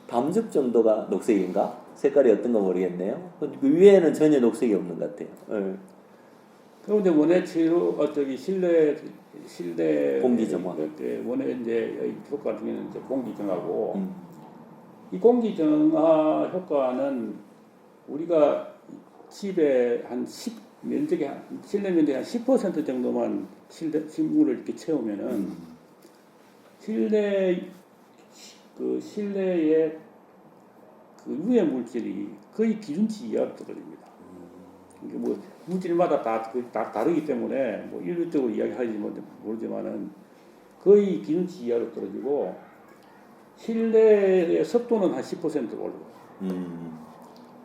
담즙 정도가 녹색인가? 색깔이 어떤가 모르겠네요. 그 위에는 전혀 녹색이 없는 것 같아요. 예. 그럼 이제 원예 치료 실내 공기 정화. 원예 이제 효과 중에는 이제 공기 정화고 이 공기 정화 효과는 우리가 집에 한 실내 면적의 한 10% 정도만 식물을 이렇게 채우면은 실내의 그 유해 물질이 거의 기준치 이하로 떨어집니다. 이게 뭐 물질마다 다 다르기 때문에 뭐 일률적으로 이야기하지 모르지만은 거의 기준치 이하로 떨어지고 실내의 습도는 한 10% 올라요.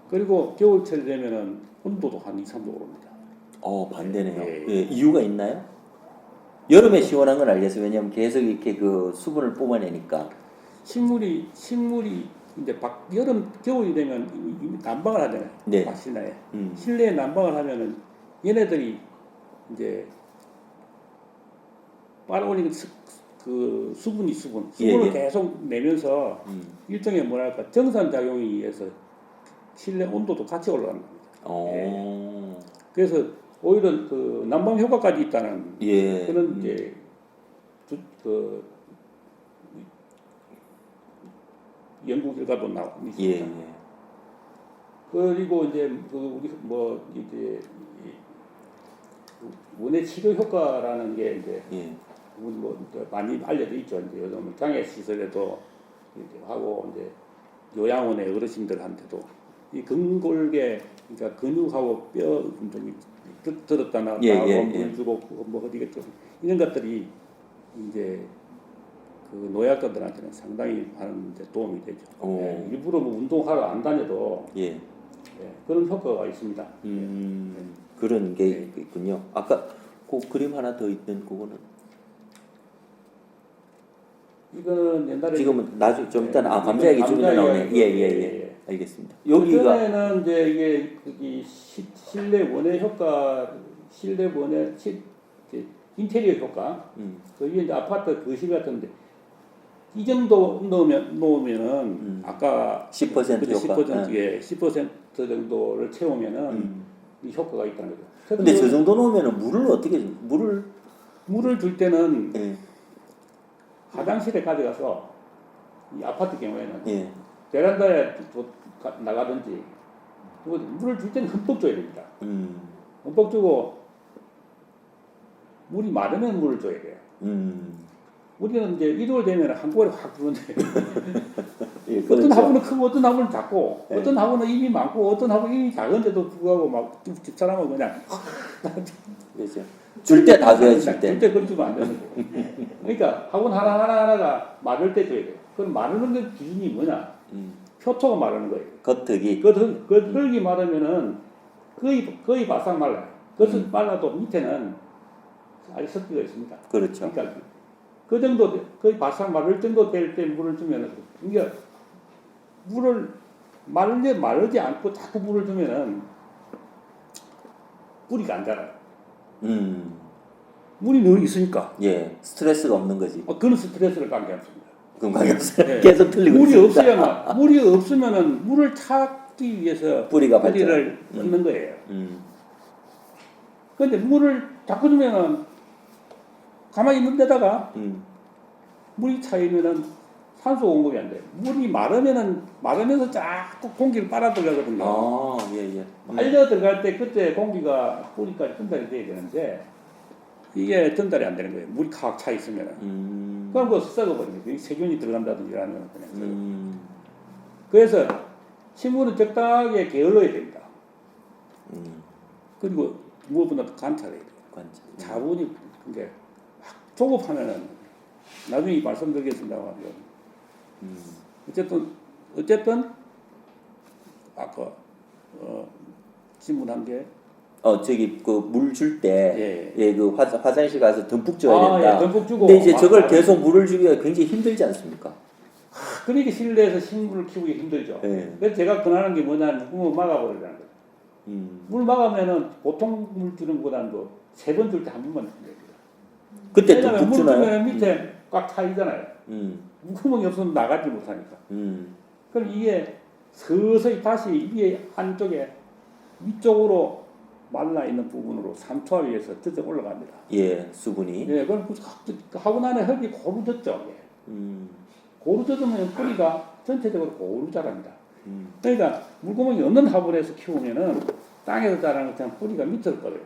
그리고 겨울철 되면은 온도도 한 2, 3도 오릅니다. 반대네요. 예. 예, 이유가 있나요? 여름에 시원한 건 알겠어요. 왜냐하면 계속 이렇게 그 수분을 뽑아내니까. 식물이 이제 겨울이 되면 난방을 하잖아요. 네. 실내에. 실내에 난방을 하면은 얘네들이 이제 빨아올리는 그 수분을 예. 계속 내면서 일종의 뭐랄까 정산 작용에 의해서 실내 온도도 같이 올라가는 겁니다. 예. 그래서 오히려 그 난방 효과까지 있다는 그런 이제 그 연구 결과도 있습니다. 예. 그리고 이제 우리 이제 원예 치료 효과라는 게 이제 많이 알려져 있죠. 이제 요즘 장애 시설에도 이제 하고 이제 요양원의 어르신들한테도 이 근골계 그러니까 근육하고 뼈 운동이 들었다 나왔다 물 주고 뭐 어디겠죠. 이런 것들이 이제 그 노약자들한테는 상당히 많은 이제 도움이 되죠. 오. 예, 일부러 뭐 운동하러 안 다녀도 예. 예, 그런 효과가 있습니다. 그런 게 네. 있군요. 아까 그 그림 하나 더 있던 그거는 이거는 옛날에 지금은 나중 좀 이따 이거는 감자 얘기 좀 이따 나오네. 이야기. 예. 알겠습니다. 여기가 그전에는 이제 이게 이 실내 원의 효과, 실내 원의 이제 인테리어 효과, 그 위에 이제 아파트 거실 같은데 이 정도 놓으면은 아까 10% 그때 효과. 10% 정도를 채우면은 이 효과가 있다는 거죠. 근데 저 정도 놓으면은 물을 어떻게 물을 줄 때는 예. 화장실에 가져가서 이 아파트 경우에는 예. 베란다에 나가든지 물을 줄 때는 흠뻑 줘야 됩니다. 흠뻑 주고 물이 마르면 물을 줘야 돼요. 우리는 이제 1월 되면 한꺼번에 확 주는데 예, 어떤 그렇죠. 화분은 크고 어떤 화분은 작고 네. 어떤 화분은 입이 많고 어떤 화분은 입이 작은데도 불구하고 막 집사람은 그냥 그렇죠. 줄 때 다 줘야지 줄 때. 절대 그걸 주면 안 되는 거예요. 그러니까 화분 하나하나가 마를 때 줘야 돼요. 그럼 마르는 그 기준이 뭐냐? 표토가 마르는 거예요. 겉흙이. 그 흙이 마르면은 거의 바싹 말라요. 겉은 말라도 밑에는 아직 습기가 있습니다. 그렇죠. 그러니까 그 정도 거의 바싹 마를 정도 될 때 물을 주면은 그러니까 물을 마르지 않고 자꾸 물을 주면은 뿌리가 안 자라요. 물이 늘 있으니까. 예, 스트레스가 없는 거지. 그런 스트레스를 감지 않습니다. 그럼 강력사 네. 계속 틀리고 물이 있습니다. 물이 없으면은 물을 찾기 위해서 뿌리를 넣는 거예요. 음. 그런데 물을 자꾸 주면은 가만히 있는 데다가 물이 차이면은 산소 공급이 안 돼요. 물이 마르면서 자꾸 공기를 빨아들여거든요. 아, 예. 빨려 들어갈 때 그때 공기가 뿌리까지 전달이 돼야 되는데 이게 전달이 안 되는 거예요. 물이 칵 차 있으면은. 그럼 그거 썩어버리는 거예요. 세균이 들어간다든지 이러면 그냥 썩어. 그래서 식물은 적당하게 게을러야 됩니다. 그리고 무엇보다 관찰해야 돼요. 자본이 그게 막 조급하면은 나중에 말씀드리겠습니다만 어쨌든 아까 질문한 게 저기 그 물 줄 때 예. 그 화장실 가서 듬뿍 줘야 된다. 예, 듬뿍 주고. 근데 이제 저걸 계속 물을 주기가 굉장히 힘들지 않습니까? 그러니까 실내에서 식물을 키우기 힘들죠. 예. 그래서 제가 권하는 게 뭐냐면 구멍을 막아버리라는 거예요. 물 막으면은 보통 물 주는 것보다는 3번 줄 때 한 번만 주면 됩니다. 그때 왜냐면 듬뿍 물 주나요? 주면 밑에 꽉 차 있잖아요. 구멍이 없으면 나가지 못하니까. 그럼 이게 서서히 다시 위에 한쪽에 위쪽으로 말라 있는 부분으로 삼투압위에서 젖어 올라갑니다. 예, 수분이. 예, 그럼 하고 나면 흙이 고루 젖죠. 고루 젖으면 뿌리가 전체적으로 고루 자랍니다. 그러니까 물구멍이 없는 화분에서 키우면은 땅에서 자라는 것처럼 뿌리가 밑으로 꺼져요.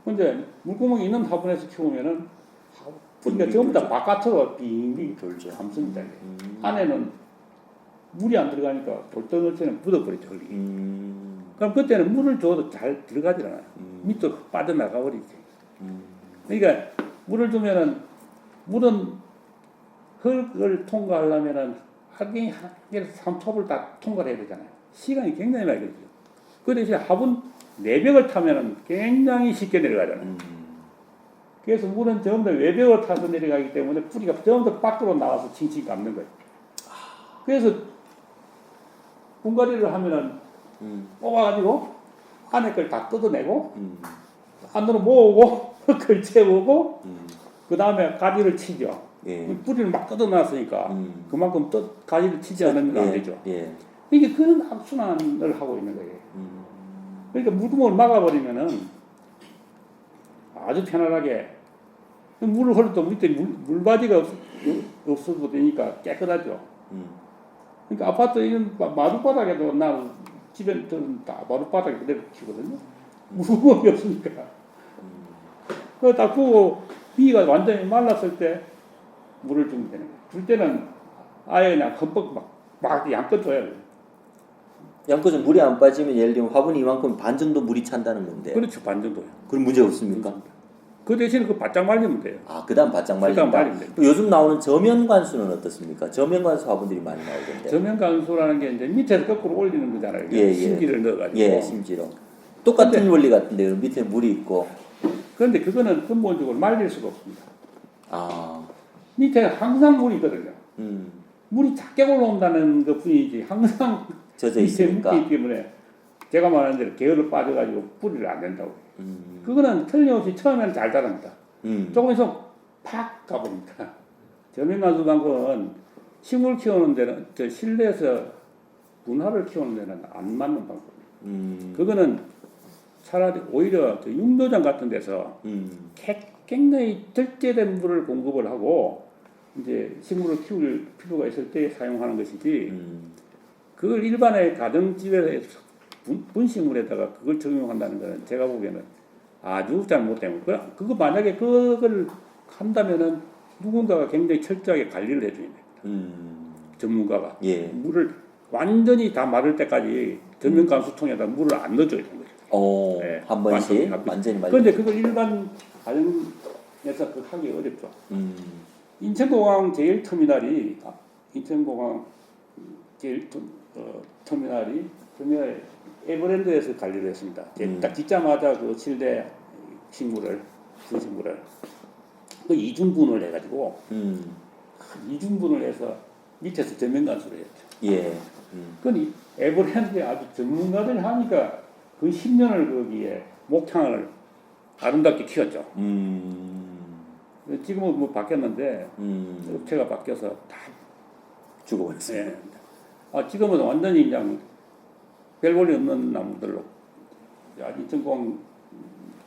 근데 물구멍이 있는 화분에서 키우면은 뿌리가 전부 다 바깥으로 빙빙 돌죠. 감습니다. 안에는 물이 안 들어가니까 돌덩어리처럼 묻어버리죠. 그럼 그때는 물을 줘도 잘 들어가질 않아요. 밑으로 빠져나가 버리지. 그러니까 물을 주면은 물은 흙을 통과하려면은 하긴 삼톱을 다 통과를 해야 되잖아요. 시간이 굉장히 많이 걸리죠. 그 대신 화분 내벽을 타면은 굉장히 쉽게 내려가잖아요. 그래서 물은 전부 다 외벽을 타서 내려가기 때문에 뿌리가 전부 다 밖으로 나와서 칭칭 감는 거예요. 그래서 분갈이를 하면은 뽑아가지고 안에 걸 다 뜯어내고 안으로 모으고 흙을 채우고 그 다음에 가지를 치죠. 예. 뿌리를 막 뜯어놨으니까 그만큼 가지를 치지 않으면 안 되죠. 예. 이게 그런 악순환을 하고 있는 거예요. 그러니까 물구멍을 막아버리면은 아주 편안하게 물을 흘러도 밑에 물바지가 없어도 되니까 깨끗하죠. 그러니까 아파트 있는 마룻바닥에도 나 집에는 다 마룻바닥에 그대로 키우거든요. 물구멍이 없으니까. 그거 딱 보고 비가 완전히 말랐을 때 물을 주면 되는 거예요. 줄 때는 아예 그냥 흠뻑 막 양껏 줘야 돼요. 양껏은 물이 안 빠지면 예를 들면 화분이 이만큼 반 정도 물이 찬다는 건데. 그렇죠, 반 정도요. 그럼 문제 없습니까? 그 대신에 그 바짝 말리면 돼요. 아, 그다음 바짝 그다음 말린다. 말리면 돼요. 요즘 나오는 저면 관수는 어떻습니까? 저면 관수 화분들이 많이 나오던데. 저면 간수라는 게 이제 밑에서 거꾸로 올리는 거잖아요. 예, 예. 심지를 넣어가지고. 예, 심지로. 똑같은 근데- 원리 같은데 밑에 물이 있고. 그런데 그거는 근본적으로 말릴 수가 없습니다. 아, 밑에 항상 물이 있거든요. 음, 물이 작게 올라온다는 것 뿐이지 항상 젖어 밑에 있으니까. 묶여 있기 때문에 제가 말하는 대로 게으르 빠져가지고 뿌리를 안 된다고. 음, 그거는 틀림없이 처음에는 잘 자랍니다. 조금 있으면 팍 가버립니다. 저면간수 방법은 식물 키우는 데는 저 실내에서 분화를 키우는 데는 안 맞는 방법이에요. 그거는 차라리 오히려 저 육묘장 같은 데서 굉장히 절제된 물을 공급을 하고 이제 식물을 키울 필요가 있을 때 사용하는 것이지 그걸 일반의 가정집에서 분식물에다가 그걸 적용한다는 것은 제가 보기에는 아주 잘못된 거예요. 그거 만약에 그걸 한다면은 누군가가 굉장히 철저하게 관리를 해줘야 돼요. 전문가가. 예. 물을 완전히 다 마를 때까지 전면 간수통에다 물을 안 넣어줘야 되는 거죠. 오, 네, 한 번씩 완전히 완전히 말려. 그런데 그걸 일반 가정에서 그 하기 어렵죠. 인천공항 제1터미널이 인천공항 제1터미널이 에버랜드에서 관리를 했습니다. 딱 짓자마자 그 실내 식물을 분식물을 그 이중분을 해가지고 이중분을 해서 밑에서 전면 간수를 했죠. 예. 그건 에버랜드에 아주 전문가들이 하니까 그 10년을 거기에 목창을 아름답게 키웠죠. 지금은 뭐 바뀌었는데 업체가 바뀌어서 다 죽어버렸어요. 예. 지금은 완전히 그냥 별 볼일 없는 나무들로 인천공항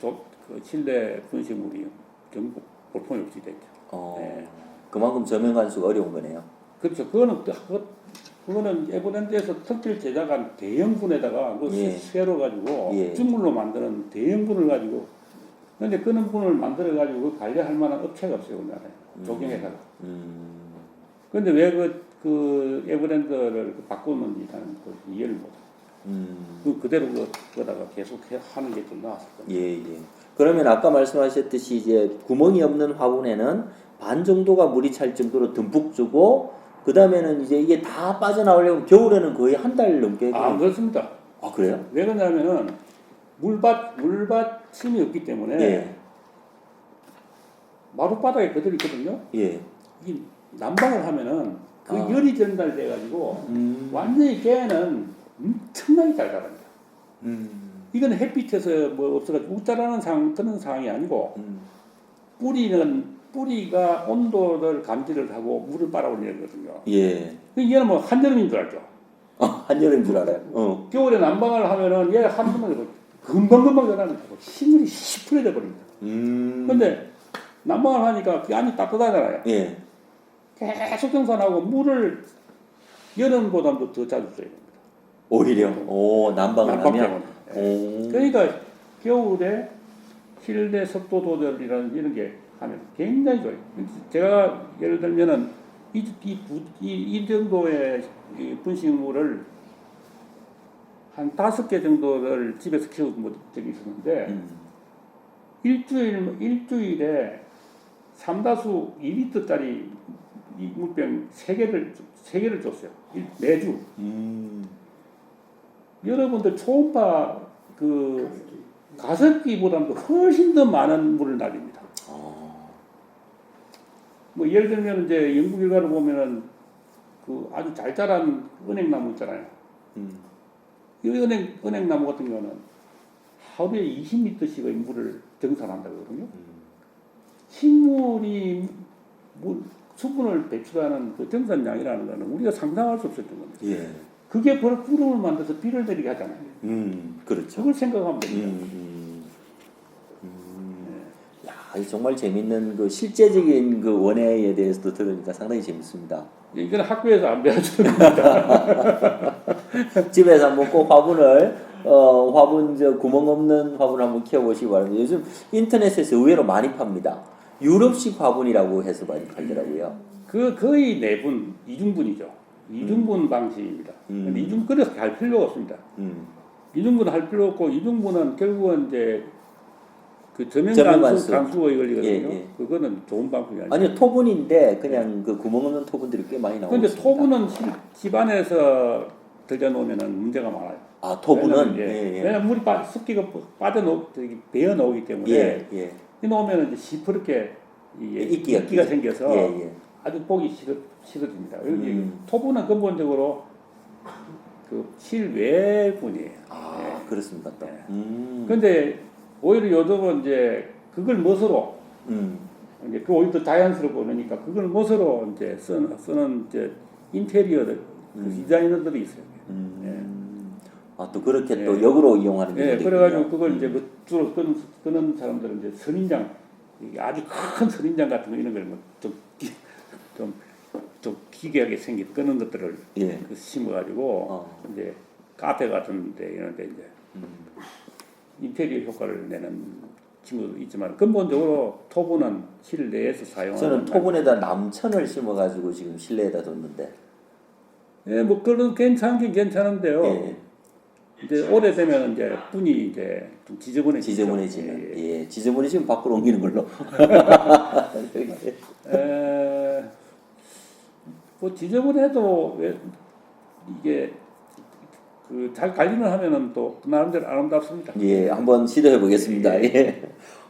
그 실내 분식물이 전부 볼품이 없이 됐죠. 예. 그만큼 저면 관수가 어려운 거네요. 그렇죠. 그거는 에버랜드에서 특별 제작한 대형분에다가 그 예. 쇠로 가지고 예. 준물로 만드는 대형분을 가지고 그런데 그런 분을 만들어 가지고 관리할 만한 업체가 없어요 우리나라에 조경회사가. 그런데 왜 그 에버랜드를 바꾸는지 나는 이해를 못해요. 그대로 그거다가 계속 하는 게 좀 나았을 거예요. 예, 예. 그러면 아까 말씀하셨듯이 이제 구멍이 없는 화분에는 반 정도가 물이 찰 정도로 듬뿍 주고 그 다음에는 이제 이게 다 빠져나오려면 겨울에는 거의 한 달 넘게. 그렇습니다. 아, 그래요? 왜 그러냐면은 물받침이 없기 때문에 예. 마룻바닥에 그대로 있거든요. 예. 이 난방을 하면은 그 열이 전달돼 가지고 완전히 깨는 엄청나게 잘 자랍니다. 이거는 햇빛에서 뭐 없어가지고 웃자라는 그런 상황이 아니고 뿌리가 온도를 감지를 하고 물을 빨아올리는 거거든요. 예. 얘는 뭐 한여름인 줄 알죠. 한여름인 줄 알아요. 겨울에 난방을 하면은 얘 한 번만 금방금방 자라는 거고 식물이 시프해져 버립니다. 근데 난방을 하니까 그 안이 따뜻하잖아요. 예. 계속 생산하고 물을 여름보다도 더 자주 써야 됩니다. 오히려 난방을 난방 하면. 때문에. 그러니까 겨울에 실내 습도 조절이라는 이런 게 하면 굉장히 좋아요. 제가 예를 들면은 이 정도의 분식물을 한 5개 정도를 집에서 키워본 적이 있었는데 일주일에 3다수 2리터짜리 이 물병 3개를 줬어요. 매주. 여러분들 초음파 그 가습기보다도 훨씬 더 많은 물을 날립니다. 뭐 예를 들면 이제 연구 결과를 보면은 그 아주 잘 자란 은행나무 있잖아요. 이 은행나무 같은 경우는 하루에 20리터씩의 물을 정산한다고 그러거든요. 식물이 수분을 배출하는 그 정산량이라는 거는 우리가 상상할 수 없었던 겁니다. 예. 그게 구름을 만들어서 비를 내리게 하잖아요. 그렇죠. 그걸 생각하면 됩니다. 야, 정말 재밌는 그 실제적인 그 원해에 대해서도 들으니까 상당히 재밌습니다. 이건 학교에서 안 배워주는 겁니다. 집에서 한번 꼭 화분을 화분 구멍 없는 화분 한번 키워보시기 바랍니다. 요즘 인터넷에서 의외로 많이 팝니다. 유럽식 화분이라고 해서 많이 팔더라고요. 그 거의 내분 이중분이죠. 이중분 방식입니다. 근데 이중분을 할 필요가 없습니다. 이중분 할 필요 없고 이중분은 결국은 이제 그 저면 저면 간수 간수. 간수의 원리거든요. 예, 예. 그거는 좋은 방법이 아니에요. 아니요, 토분인데 그냥 그 구멍 없는 토분들이 꽤 많이 나오고 근데 있습니다. 토분은 집안에서 들여놓으면은 문제가 많아요. 아, 토분은 왜냐면, 예, 예. 왜냐면 물이 습기가 배어 나오기 때문에 예, 예. 이 놓으면 이제 시퍼렇게 이게 이끼가 이끼가 끼죠. 생겨서 예, 예. 아주 보기 싫어집니다. 여기 토분은 근본적으로 그 실외분이에요. 아, 그렇습니까 또. 근데 오히려 요즘은 이제 그걸 멋으로 음. 이제 그 오히려 더 자연스럽고 그러니까 그걸 멋으로 이제 쓰는 이제 인테리어 그 디자이너들이 있어요. 아, 또 그렇게 예. 또 역으로 이용하는 예, 경우도 그래가지고 있군요. 그걸 이제 그 주로 끄는 사람들은 이제 선인장, 이게 아주 큰 선인장 같은 거 이런 걸 좀 기괴하게 생긴 끄는 것들을 예. 그 심어가지고 이제 카페 같은데 이런데 이제 인테리어 효과를 내는 친구도 있지만 근본적으로 토분은 실내에서 사용하는. 저는 토분에다 남천을 심어가지고 지금 실내에다 뒀는데. 예, 뭐 그런 괜찮긴 괜찮은데요. 예. 이제 오래되면 이제 분이 이제 좀 지저분해지는. 예, 지저분해지면 밖으로 옮기는 걸로. 뭐 지저분해도 왜 이게 그 잘 관리를 하면은 또 나름대로 아름답습니다. 예, 한번 시도해 보겠습니다. 예.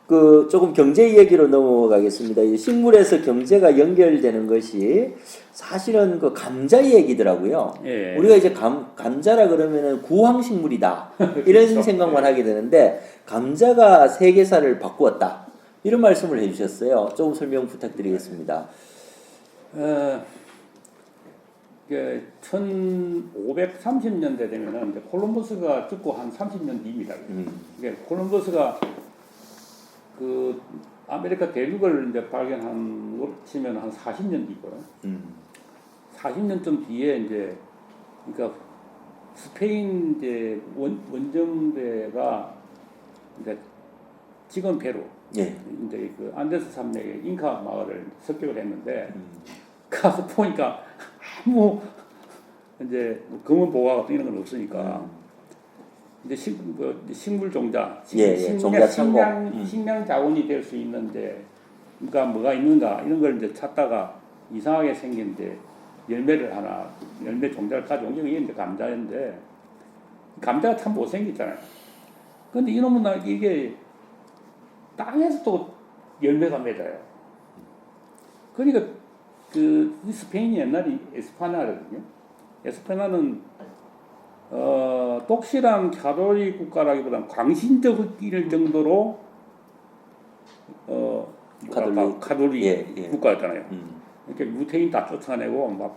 그 조금 경제 얘기로 넘어가겠습니다. 이 식물에서 경제가 연결되는 것이 사실은 그 감자 얘기더라고요. 예. 우리가 이제 감자라 그러면은 구황식물이다 이런 그렇죠. 생각만 하게 되는데 감자가 세계사를 바꾸었다 이런 말씀을 해주셨어요. 조금 설명 부탁드리겠습니다. 이게 1530년대 되면은 이제 콜럼버스가 죽고 한 30년 뒤입니다. 이게 콜럼버스가 그 아메리카 대륙을 이제 발견한 걸 치면 한 40년 뒤거든. 40년쯤 뒤에 이제 그러니까 스페인 이제 원정대가 이제 지금 페루 예. 이제 그 안데스 산맥의 잉카 마을을 습격을 했는데 가서 보니까 아무 이제 뭐 검은 보화 같은 이런 건 없으니까 이제 식물 종자, 종자 창고. 식량 자원이 될 수 있는데 그러니까 뭐가 있는가 이런 걸 이제 찾다가 이상하게 생긴 이제 열매 종자를 가져온 게 이게 이제 감자인데 감자가 참 못생겼잖아요. 근데 이놈은 이게 땅에서 또 열매가 맺어요. 그러니까 그 스페인이 옛날에 에스파나거든요. 에스파나는 독실한 칼로리 국가라기보다는 광신적일 정도로 칼로리 국가였잖아요. 이렇게 유태인 다 쫓아내고 막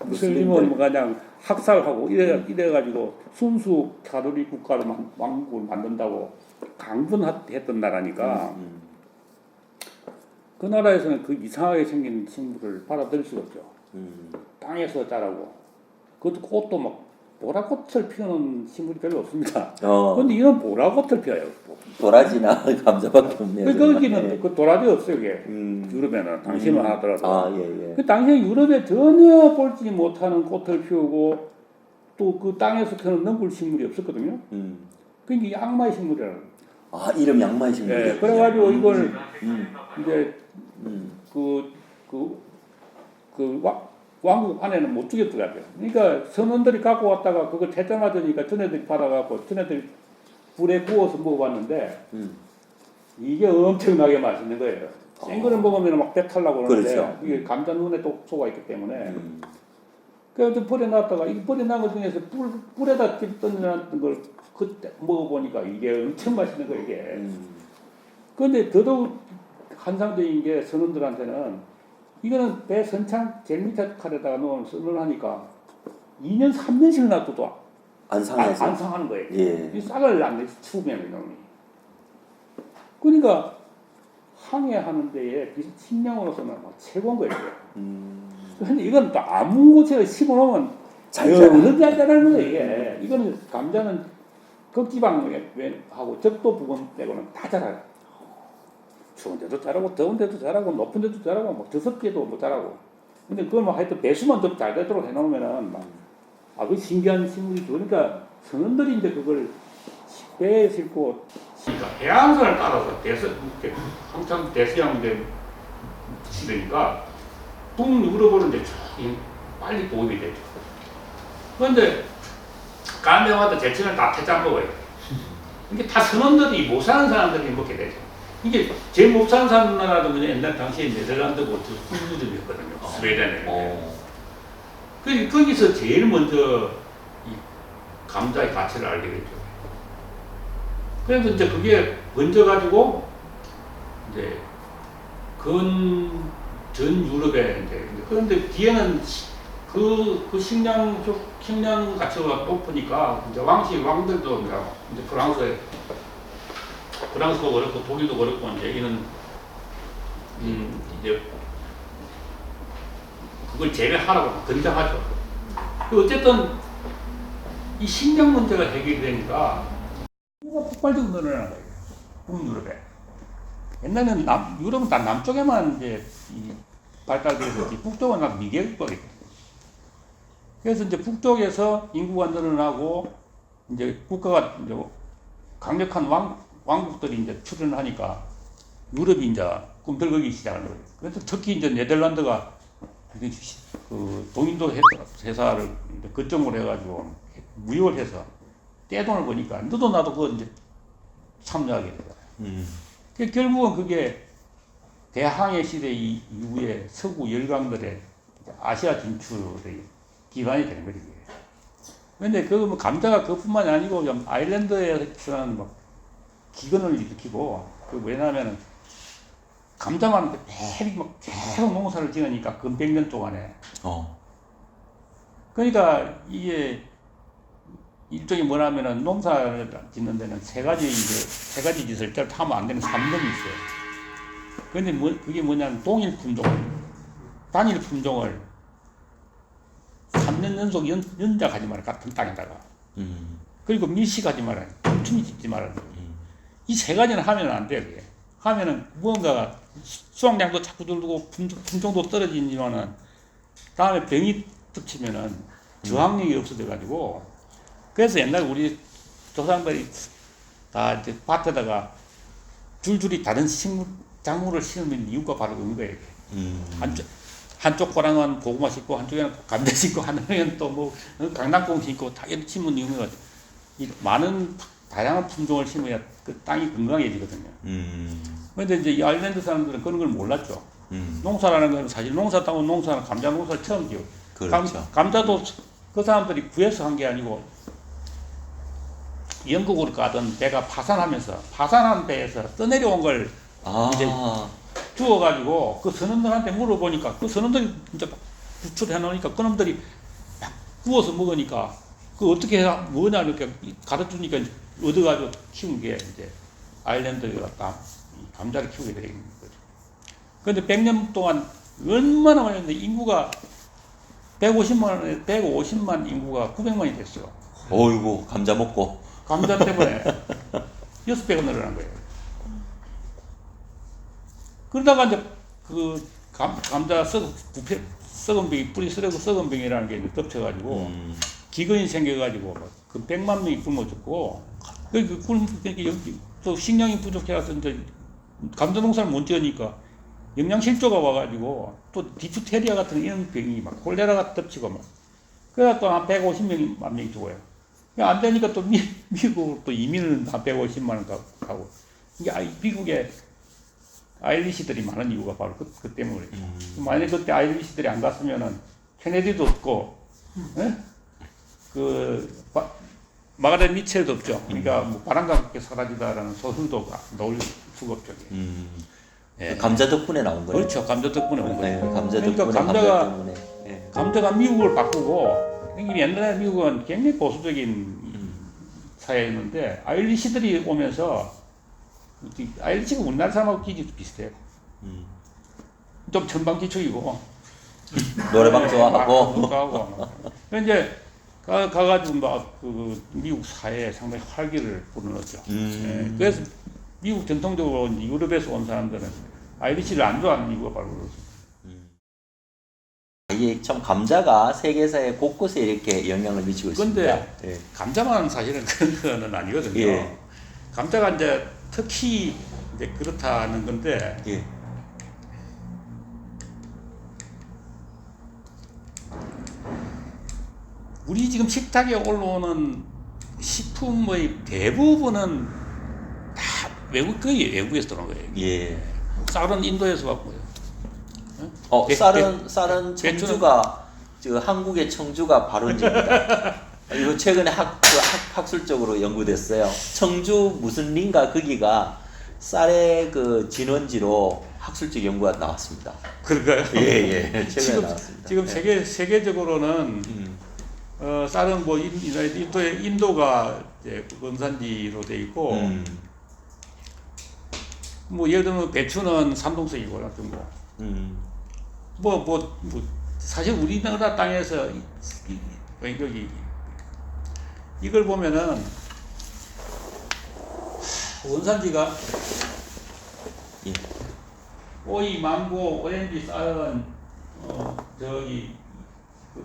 무슬림은 그냥 학살하고 이래가지고 순수 칼로리 국가를 왕국을 만든다고 강분했던 나라니까 그 나라에서는 그 이상하게 생긴 식물을 받아들일 수가 없죠. 땅에서 자라고 그것도 꽃도 막 보라꽃을 피우는 식물이 별로 없습니다. 그런데 이런 보라꽃을 피워요. 도라지나 감자밖에 없네요. 거기는 그 도라지 없어요. 그게 유럽에는 당시만 하더라도. 예. 그 당시에 유럽에 전혀 볼지 못하는 꽃을 피우고 또 그 땅에서 피우는 넘굴 식물이 없었거든요. 그러니까 악마의 식물이라는. 아, 이름 양마의 식물. 예, 그래가지고 이걸 이제 왕국 안에는 못 죽였더라고요. 그러니까 선원들이 갖고 왔다가 그걸 채점하더니까 전애들이 받아갖고 전애들이 불에 구워서 먹어봤는데 이게 엄청나게 맛있는 거예요. 생 거를 먹으면 막 배탈 나고 그러는데 그렇죠. 이게 감자 눈에 독소가 있기 때문에 그래서 버려놨다가 이 버려놓은 것 중에서 불에다 던져놨던 걸 그때 먹어보니까 이게 엄청 맛있는 거예요. 이게. 그런데 더더욱 환상적인 게 선원들한테는 이거는 배 선창 제일 밑에 칼에다가 넣으면 하니까 2년 3년씩 놔둬도 안 상해서 안 상하는 거예요. 예. 이 싹을 안 내서 추우면 이놈이. 그러니까 항해하는 데에 식량으로서는 막 최고인 거예요. 근데 이건 또 아무 곳에 심어놓으면 자연히 잘 자라는 거예요. 이게. 이거는 감자는 극지방하고 적도 부근 빼고는 다 자라요. 추운 데도 자라고 더운 데도 자라고 높은 데도 자라고 뭐 저습기에도 뭐 자라고. 근데 그걸 뭐 하여튼 배수만 좀 잘 되도록 해놓으면은 막 그 신기한 식물이죠. 그러니까 선원들이 이제 그걸 배에 싣고 그러니까 해안선을 따라서 한참 대서양대 시대니까 북유럽으로 이제 빨리 도입이 되죠. 그런데 가는 데마다 제천을 다 태짜 먹어요. 이게 다 선원들이 못 사는 사람들이 먹게 되죠. 이게 제일 못 사는 나라도 그냥 옛날 당시에 네덜란드고 북유럽이었거든요. 스웨덴에. 거기서 제일 먼저 이 감자의 가치를 알게 됐죠. 그래서 이제 그게 번져가지고 이제 전 유럽에 이제 그런데 뒤에는 그 식량 가치가 높으니까 이제 왕들도 이제 프랑스도 그렇고 독일도 그렇고 이제 이는 이제 그걸 재배하라고 권장하죠. 어쨌든 이 식량 문제가 해결이 되니까 폭발적으로 늘어나는 거예요. 북유럽에. 옛날에는 유럽은 다 남쪽에만 이제 발달돼서 북쪽은 다 미개국이거든요. 그래서 이제 북쪽에서 인구가 늘어나고 이제 국가가 이제 강력한 왕국들이 이제 출현하니까 유럽이 이제 꿈틀거리기 시작하는 거예요. 그래서 특히 이제 네덜란드가 그 동인도 회사를 거점으로 해가지고 무역을 해서 떼돈을 버니까 너도 나도 그거 이제 참여하게 돼요. 결국은 그게 대항해 시대 이후에 서구 열강들의 아시아 진출의 기반이 되는 거지. 그런데 뭐 감자가 그뿐만이 아니고 아일랜드에서는 막 기근을 일으키고 왜냐하면 감자만 매일 막 계속 농사를 지으니까 근 100년 동안에. 그러니까 이게 일종의 뭐냐면은 농사를 짓는 데는 세 가지 짓을 하면 안 되는 산점이 있어요. 근데 그게 뭐냐면 단일 품종을 3년 연속 연작하지 말아, 같은 땅에다가. 그리고 밀식하지 말아, 춤이 짓지 말아. 이 세 가지는 하면 안 돼, 그게. 하면은 무언가가 수확량도 자꾸 들고 품종도 떨어지지만은 다음에 병이 덮치면은 저항력이 없어져가지고 그래서 옛날 우리 조상들이 다 이제 밭에다가 줄줄이 다른 작물을 심는 이유가 바로 그런 거예요. 한쪽 고랑은 고구마 심고 한쪽에는 감자 심고 한쪽에는 또 뭐 강낭콩 심고 다 이렇게 심는 이유가 많은 다양한 품종을 심어야 그 땅이 건강해지거든요. 그런데 이제 이 아일랜드 사람들은 그런 걸 몰랐죠. 농사라는 건 사실 농사는 감자 농사를 처음 지어요. 그렇죠. 감자도 그 사람들이 구해서 한 게 아니고 영국으로 가던 배가 파산한 배에서 떠내려온 걸 이제 주워가지고 그 선원들한테 물어보니까 그 선원들이 진짜 구출해 놓으니까 그놈들이 막 구워서 먹으니까 그 어떻게 해야 뭐냐 이렇게 가르쳐주니까 얻어가지고 키운 게 이제 아일랜드가 감자를 키우게 된 거죠. 그런데 100년 동안 얼마나 많이 했는데 인구가 150만 인구가 900만이 됐어요. 어이구, 감자 먹고. 감자 때문에 6배가 늘어난 거예요. 그러다가 이제 그 감자 썩은 병이, 뿌리 썩은 병이라는 게 이제 덮쳐가지고 기근이 생겨가지고 그 100만 명이 굶어 죽고 또 식량이 부족해서 이제 감자 농사를 못 지으니까 영양실조가 와가지고 또 디프테리아 같은 이런 병이 막 콜레라가 덮치고 막 그래서 또 한 150만 명이 죽어요. 안 되니까 또 미국으로 또 이민을 한 150만 원 가고 이게 미국에 아일리시들이 많은 이유가 바로 그 때문에. 만약에 그때 아일리시들이 안 갔으면은 케네디도 없고, 마가렛 미첼도 없죠. 그러니까 뭐 바람과 함께 사라지다라는 소설도 나올 수가 없죠. 예. 감자 덕분에 나온 거예요. 그렇죠. 감자 덕분에 온 거예요. 네, 감자 그러니까 덕분에. 예. 감자가 미국을 바꾸고, 옛날에 미국은 굉장히 보수적인 사회였는데 아일리시들이 오면서 아일리시가 우리나라 사람하고 기질도 비슷해요. 좀 천방지축이고 노래방 좋아하고. 이제 가가지고 막 그 미국 사회에 상당히 활기를 불어넣었죠. 그래서 미국 전통적으로 유럽에서 온 사람들은 아이리시를 안 좋아하는 이유가 바로 그렇습니다. 이게 참 감자가 세계사에 곳곳에 이렇게 영향을 미치고 있습니다. 그런데 감자만 사실은 그런 거는 아니거든요. 예. 감자가 이제 특히 이제 그렇다는 건데 예. 우리 지금 식탁에 올라오는 식품의 대부분은 다 거의 외국에서 들어온 거예요. 예. 쌀은 인도에서 왔고요. 쌀은 청주가 한국의 청주가 발원지입니다. 이거 최근에 학술적으로 연구됐어요. 청주 무슨 린가 거기가 쌀의 그 진원지로 학술적 연구가 나왔습니다. 그런가요? 예. 최근에 나왔습니다. 지금 세계적으로는 쌀은 뭐 인도가 이제 원산지로 돼 있고 뭐 예를 들면 배추는 산동석이고 같은 거. 뭐 사실 우리나라 땅에서 여기 이걸 보면은 원산지가 예. 오이, 망고, 오렌지, 쌀은 저기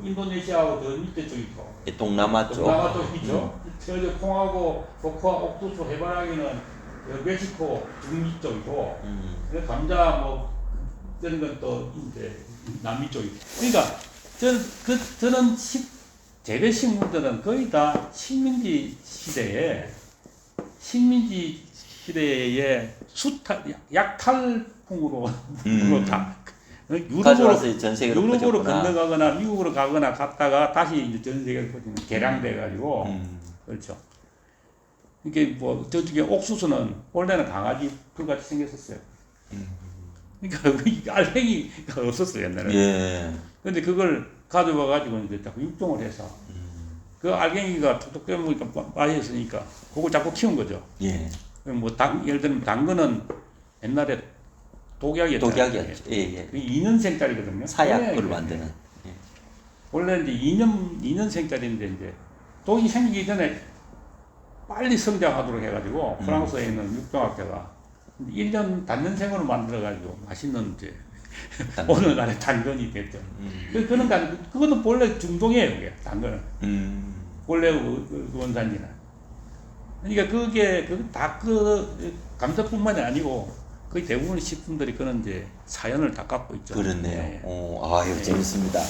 인도네시아하고 저 밑에 쪽이죠. 예, 동남아 쪽. 동남아 쪽이죠. 저 콩하고 코코아, 옥수수, 해바라기는 멕시코 중미 쪽이고, 감자 뭐 이런 건 또 이제 남미 쪽이고. 그러니까 저는 재배 식물들은 거의 다 식민지 시대에 약탈풍으로 다 가져와서 전 세계로 유럽으로 퍼졌구나. 건너가거나 미국으로 가거나 갔다가 다시 이제 전 세계로 퍼지는 개량돼 가지고 그렇죠. 이게 뭐 저쪽에 옥수수는 원래는 강아지 풀같이 생겼었어요. 그러니까 이 알갱이가 없었어요 옛날에. 예. 근데 그걸 가져와 가지고 이제 자꾸 육종을 해서 그 알갱이가 톡톡 떼먹으니까 맛있으니까 그걸 자꾸 키운 거죠. 예. 뭐 예를 들면 당근은 옛날에 독약이었죠. 예. 2년생짜리거든요. 사약을 만드는. 예. 원래 이제 2년생짜리인데 이제 독이 생기기 전에 빨리 성장하도록 해가지고 프랑스에 있는 육종학교가 1년 단년생으로 만들어가지고 맛있는 이제 오늘날의 당근이 됐죠. 그거는 원래 중동이에요, 그게 당근은. 원래 그 원산지는. 그러니까 그게 감자뿐만이 아니고 거의 대부분의 식품들이 그런 이제 사연을 다 갖고 있죠. 그렇네요. 네. 이거 재밌습니다.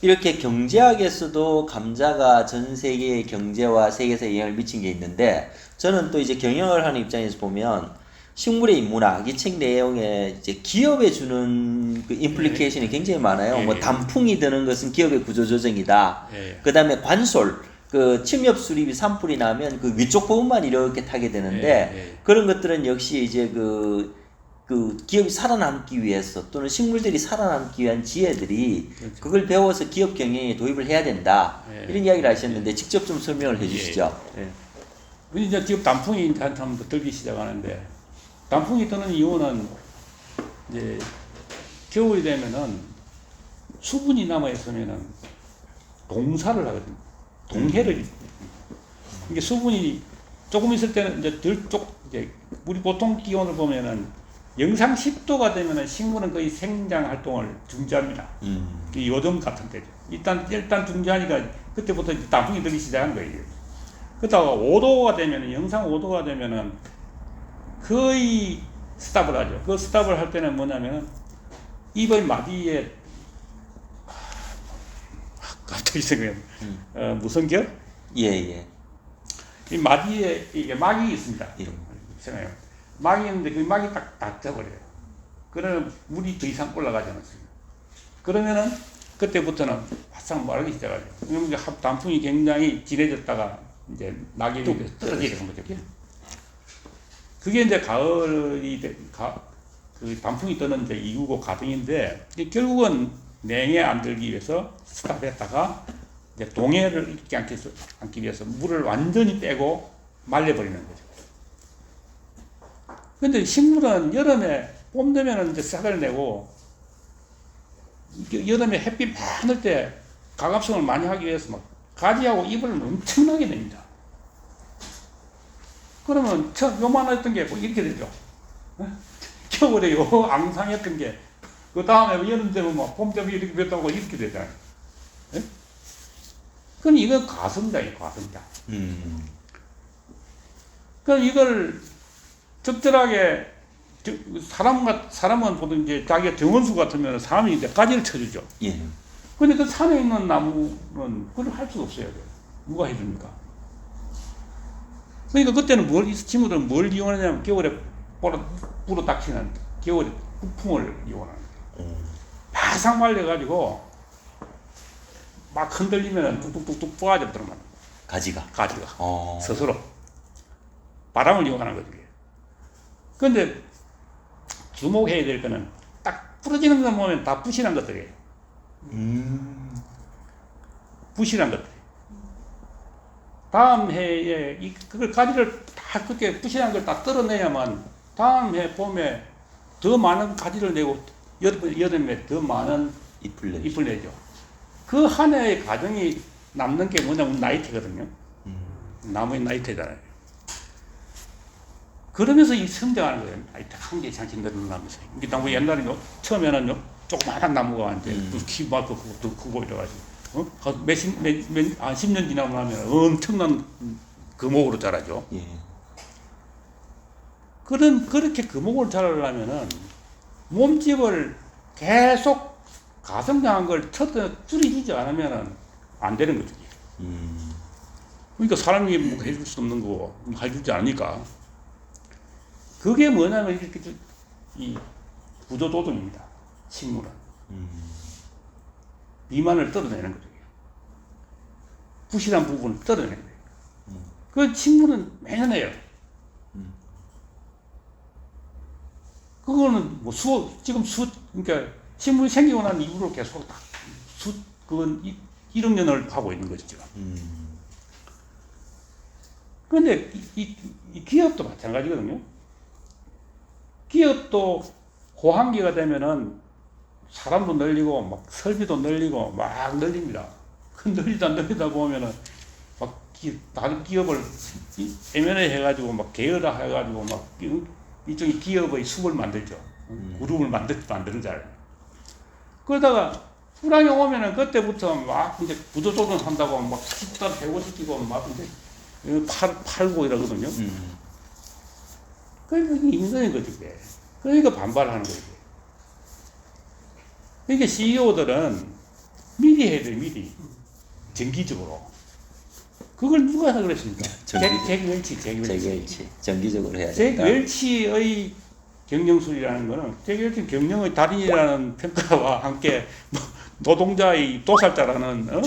이렇게 경제학에서도 감자가 전 세계의 경제와 세계사에 영향을 미친 게 있는데, 저는 또 이제 경영을 하는 입장에서 보면 식물의 인문학 이 책 내용에 이제 기업에 주는 그 임플리케이션이 굉장히 많아요. 뭐 단풍이 드는 것은 기업의 구조조정이다. 그다음에 관솔 그 침엽 수립이 산불이 나면 그 위쪽 부분만 이렇게 타게 되는데 그런 것들은 역시 이제 그 기업이 살아남기 위해서 또는 식물들이 살아남기 위한 지혜들이 그렇죠. 그걸 배워서 기업 경영에 도입을 해야 된다. 이런 이야기를 하셨는데 직접 좀 설명을 해 주시죠. 우리 이제 기업 단풍이 한참 들기 시작하는데 단풍이 뜨는 이유는 이제 겨울이 되면은 수분이 남아 있으면은 동사를 하거든요. 동해를 이게 수분이 조금 있을 때는 이제 우리 보통 기온을 보면은 영상 10도가 되면은 식물은 거의 생장 활동을 중지합니다. 이 요즘 같은 때죠. 일단 중지하니까 그때부터 단풍이 들기 시작한 거예요. 그러다가 5도가 되면은 영상 5도가 되면은 거의 스탑을 하죠. 그 스탑을 할 때는 뭐냐면은 잎의 마디에 갑자기 생각해요. 무슨 결? 예. 이 마디에 이게 막이 있습니다. 예. 생각해요. 막이 있는데 그 막이 딱 닫혀버려요. 그러면 물이 더 이상 올라가지 않습니다. 그러면은 그때부터는 바싹 마르기 시작하죠. 그러면 단풍이 굉장히 진해졌다가 이제 낙엽이 떨어지게 되는 거죠. 그게 이제 그 단풍이 뜨는 이제 이유고 가등인데 결국은 냉해 안 들기 위해서 스탑했다가 이제 동해를 일으키지 않기 위해서 물을 완전히 빼고 말려버리는 거죠. 근데 식물은 봄 되면 이제 싹을 내고 여름에 햇빛 많을 때 가갑성을 많이 하기 위해서 막 가지하고 잎을 엄청나게 냅니다. 그러면 요만했던 게 이렇게 되죠. 겨울에 요 앙상했던 게 그 다음에 여름 되면 막 봄 되면 이렇게 됐다고 이렇게 되잖아요. 예? 그럼 이건 가성자예요, 가성자. 그럼 이걸 적절하게 사람은 보통 이제 자기가 정원수 같으면 사람이 이제 가지를 쳐주죠. 예. 근데 그 산에 있는 나무는 그걸 할 수가 없어요. 누가 해줍니까? 그러니까 그때는 친구들은 뭘 이용하냐면 겨울에 불어 닥치는 겨울에 북풍을 이용하는 거예요. 바삭 말려가지고 막 흔들리면 뚝뚝뚝뚝 뽑아졌더만 가지가. 스스로 바람을 이용하는 거죠. 그런데 주목해야 될 거는 딱 부러지는 거 보면 다 부실한 것들이에요. 부실한 것들. 다음 해에 그걸 가지를 다 그렇게 부실한 걸 다 떨어내야만 다음 해 봄에 더 많은 가지를 내고 여름에 더 많은 잎을 내죠. 그 한 해의 과정이 남는 게 뭐냐면 나이테거든요. 나무의 나이테잖아요. 그러면서 이 성장하는 거예요. 나이테 한 개 장씩 늘어나면서. 이 나무 옛날에 처음에는 조그마한 나무가 이제 키 많고 더 크고 이래가지고. 한 10년 지나고 나면 엄청난 금옥으로 자라죠. 예. 그렇게 금옥을 자라려면은 몸집을 계속 가성장한 걸 줄이지 않으면은 안 되는 거죠. 그러니까 사람이 뭐 해줄 수 없는 거 해주지 않으니까. 그게 뭐냐면 이렇게 이 구조조정입니다. 식물은. 비만을 떨어내는 거죠. 부실한 부분을 떨어내는 거예요. 그 식물은 매년 해요. 그거는 뭐 그러니까 식물이 생기고 난 이후로 계속 그건 1억 년을 하고 있는 거죠, 지금. 그런데 이 기업도 마찬가지거든요. 기업도 고한기가 되면은 사람도 늘리고 막 설비도 늘리고 막 늘립니다. 늘리다 보면은 막 다른 기업을 M&A 해가지고 막 계열화 해가지고 막 이쪽에 기업의 숲을 만들죠. 그룹을 만들잖아요. 그러다가 불황이 오면은 그때부터 막 이제 구조조정한다고 막 집단 배고시키고 막 이제 팔고 이러거든요. 그러니까 인간인 거지, 그게. 그러니까 반발하는 거지. 그러니까 CEO들은 미리 해야 돼요, 미리. 정기적으로. 그걸 누가 하라 그랬습니까? 잭 웰치. 정기적으로 해야 잭 된다. 웰치의 경영술이라는 거는 잭 웰치 경영의 달인이라는 평가와 함께 노동자의 도살자라는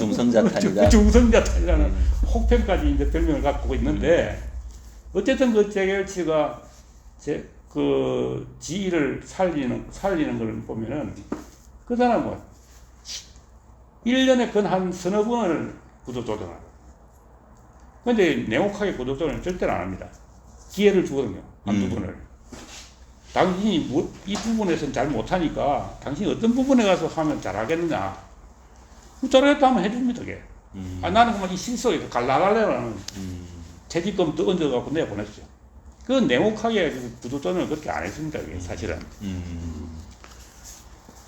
중성자탄이라는 혹평까지 이제 별명을 갖고 있는데 어쨌든 그 잭 웰치가 그 지위를 살리는 걸 보면은 그 사람은 1년에 건 한 서너 번을 구조조정을. 근데 냉혹하게 구조조정을 절대로 안 합니다. 기회를 주거든요. 한두 번을. 당신이 이 부분에서는 잘 못하니까 당신이 어떤 부분에 가서 하면 잘하겠느냐. 잘하겠다 하면 해줍니다, 그게. 나는 그만 이 실속에서 갈라갈래라는 퇴직금도 얹어갖고 내보냈죠. 그건 냉혹하게 구조조정을 그렇게 안 했습니다, 그게 사실은.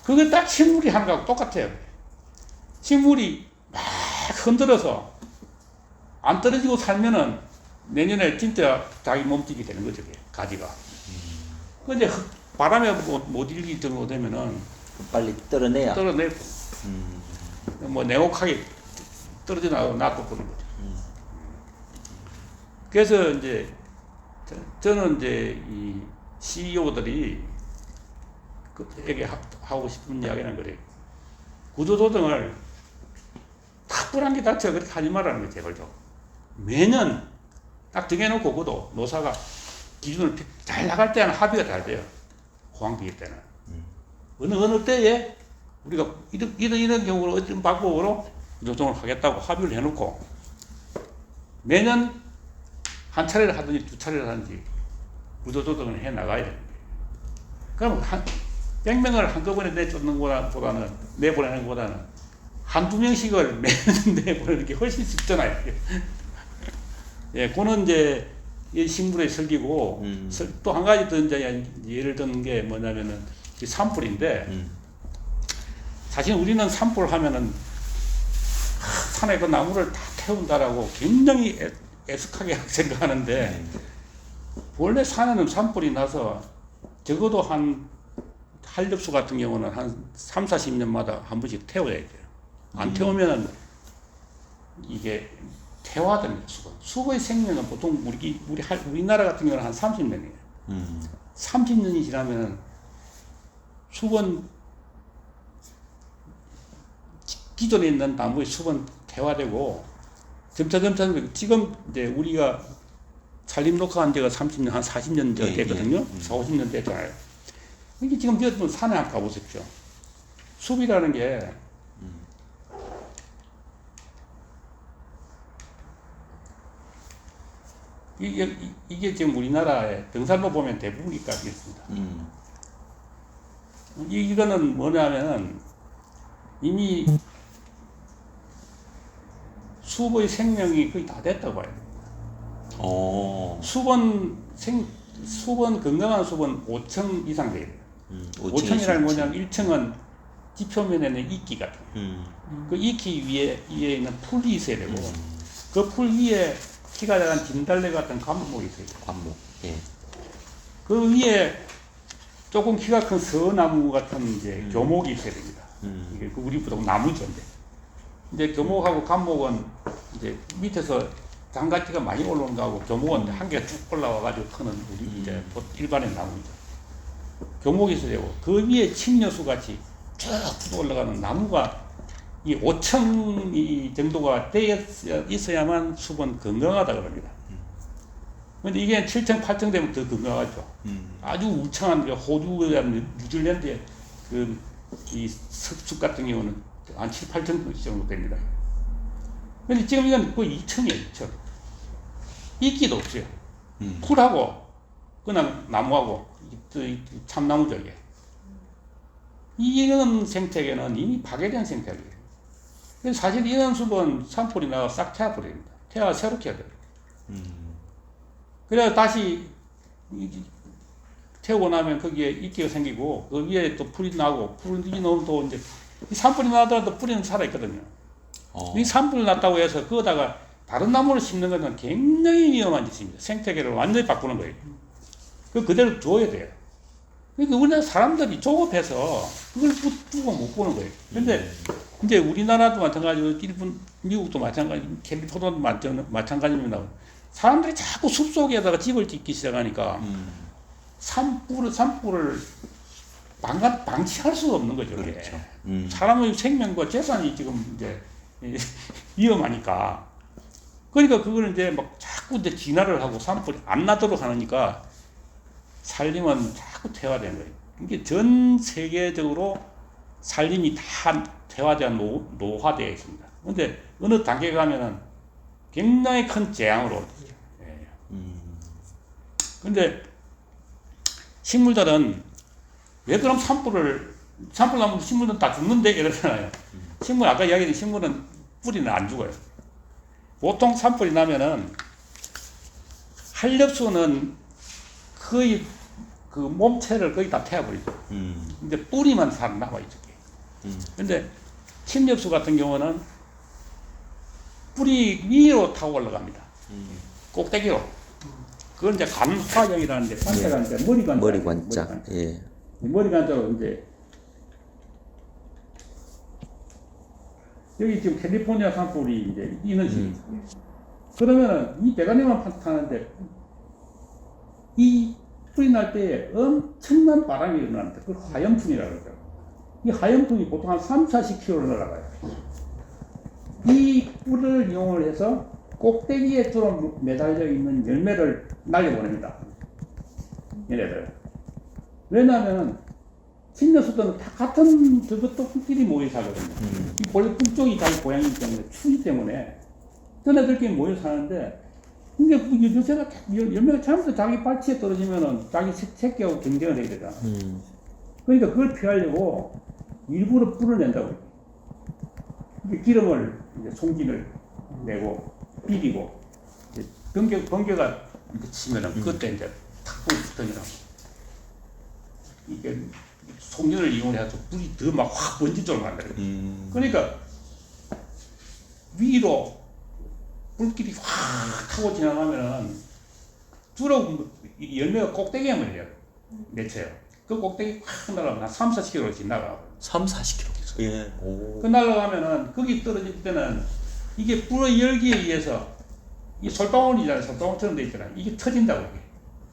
그게 딱 식물이 하는 거하고 똑같아요. 식물이 막 흔들어서 안 떨어지고 살면은 내년에 진짜 자기 몸집이 되는 거죠, 가지가. 근데 바람에 못 일기 정도 되면은 빨리 떨어내고 뭐 냉혹하게 떨어져 놔둬보는 거죠. 그래서 이제 저는 이제 이 CEO들이 그에게 하고 싶은 이야기는 그래요. 구조조정을 탁불한 게 다쳐 그렇게 하지 말라는 거예요, 제발로. 매년 딱 정해놓고 그것도 노사가 기준을 잘 나갈 때는 합의가 잘 돼요. 호황기 때는. 어느 때에 우리가 이런 경우로 어떤 방법으로 구조조정을 하겠다고 합의를 해놓고 매년 한 차례를 하든지 두 차례를 하든지 구조조정을 해 나가야 됩니다. 그럼 100명을 한꺼번에 내보내는 것보다는 한두 명씩을 매년 내보내는 게 훨씬 쉽잖아요. 예, 그거는 이제 이 식물의 설계고 또 한 가지 더 이제 예를 드는 게 뭐냐면은 이 산불인데 사실 우리는 산불 하면은 산에 그 나무를 다 태운다라고 굉장히 애석하게 생각하는데 원래 산에는 산불이 나서 적어도 한 한력수 같은 경우는 한 3, 40년마다 한 번씩 태워야 돼요. 안 태우면은 이게 태화됩니다. 수거의 생명은 보통 우리나라 같은 경우는 한 30년이에요. 30년이 지나면은 수건 기존에 있는 나무의 수건 태화되고 점차 지금 이제 우리가 산림 녹화한 지가 30년, 한 40년 됐거든요. 4, 50년 됐잖아요. 이게 지금 여러분 산에 한번 가보십시오. 숲이라는 게 이게 지금 우리나라의 등산로 보면 대부분이 깔려 있습니다. 이거는 뭐냐면 이미 숲의 생명이 거의 다 됐다고 봐요. 숲은 건강한 숲은 5층 이상 돼야 돼요. 5층이라는 뭐냐면 1층은 지표면에는 이끼 같은 그 이끼 위에 있는 풀이 있어야 되고 그 풀 위에 키가 작은 진달래 같은 관목이 있어요. 관목. 예. 그 위에 조금 키가 큰 서나무 같은 이제 교목이 있어야 됩니다. 이게 우리 보통 나무죠. 이제 교목하고 관목은 이제 밑에서 장가지가 많이 올라온 거하고 교목은 한 개가 쭉 올라와가지고 크는 우리 이제 일반의 나무죠. 교목이 있어야 되고 그 위에 침려수 같이 쭉 올라가는 나무가 이 5층 정도가 되어 있어야만 숲은 건강하다 그럽니다. 근데 이게 7층, 8층 되면 더 건강하죠. 아주 울창한 호주, 뉴질랜드의 이 숲 같은 경우는 한 7, 8층 정도 됩니다. 근데 지금 이건 거의 2층이에요, 2층. 이끼도 없어요. 풀하고, 그냥 나무하고, 참나무죠, 이게. 이런 생태계는 이미 파괴된 생태계예요. 그래서 사실 이런 숲은 산불이 나가 싹 태워버립니다. 태워 새롭게 해야 돼요. 그래서 다시 태우고 나면 거기에 이끼가 생기고 그 위에 또 풀이 나고 풀이 나오면 또 이제 산불이 나더라도 뿌리는 살아있거든요. 이 산불이 났다고 해서 그거다가 다른 나무를 심는 것은 굉장히 위험한 짓입니다. 생태계를 완전히 바꾸는 거예요. 그대로 둬야 돼요. 그러니까 우리나라 사람들이 조급해서 그걸 두고 못 보는 거예요. 근데 이제 우리나라도 마찬가지고 일본, 미국도 마찬가지, 캘리포니아도 마찬가지입니다. 사람들이 자꾸 숲속에다가 집을 짓기 시작하니까 산불을 방치할 수가 없는 거죠. 그렇죠. 사람의 생명과 재산이 지금 이제 위험하니까. 그러니까 그거는 이제 막 자꾸 이제 진화를 하고 산불이 안 나도록 하니까 산림은 자꾸 퇴화되는 거예요. 이게 전 세계적으로 산림이 다 퇴화되어 노화되어 있습니다. 근데 어느 단계에 가면은 굉장히 큰 재앙으로 오죠. 예. 근데 식물들은 왜 그럼 산불 나면 식물은 다 죽는데 이러잖아요. 식물 아까 이야기했던 식물은 뿌리는 안 죽어요. 보통 산불이 나면은 한렵수는 거의 그 몸체를 거의 다 태워버리죠. 근데 뿌리만 남아있죠. 근데 침엽수 같은 경우는 뿌리 위로 타고 올라갑니다. 꼭대기로. 그건 이제 간화형이라는데, 관자가 이제 머리관자. 예. 머리관자로 이제 여기 지금 캘리포니아 산불이 이제 이는지 그러면은 이 대가리만 타는데 이 불이 날 때에 엄청난 바람이 일어나는데 그걸 화염풍이라고 그러죠. 이 화염풍이 보통 한 3, 40km 날아가요. 이 뿔을 이용을 해서 꼭대기에 주로 매달려 있는 열매를 날려보냅니다. 얘네들. 왜냐하면 침려수들은 다 같은 저것끼리 모여 살거든요. 이 원래 북쪽이 자기 고향이기 때문에 추위 때문에 전애들끼리 모여 사는데 근데 요새가 열매가 잘못해서 자기 발치에 떨어지면은 자기 새끼하고 경쟁을 해야 되잖아. 그러니까 그걸 피하려고 일부러 뿔을 낸다고. 기름을 이제 송진을 내고 비비고 번개가 치면은 그때 이제 탁 불이 붙으니까 이게 송진을 이용해서 불이 더 막 확 번지도록 만들어요. 그러니까 위로 불길이 확 타고 지나가면은 주로 이 열매가 꼭대기에 물려요. 맺혀요. 그 꼭대기 확 날아가면 한 3, 40km씩 날아가고. 3, 40km. 예. 오. 그 날아가면은 거기 떨어질 때는 이게 불의 열기에 의해서 이 솔방울이잖아요. 솔방울처럼 돼 있잖아요. 이게 터진다고 이게.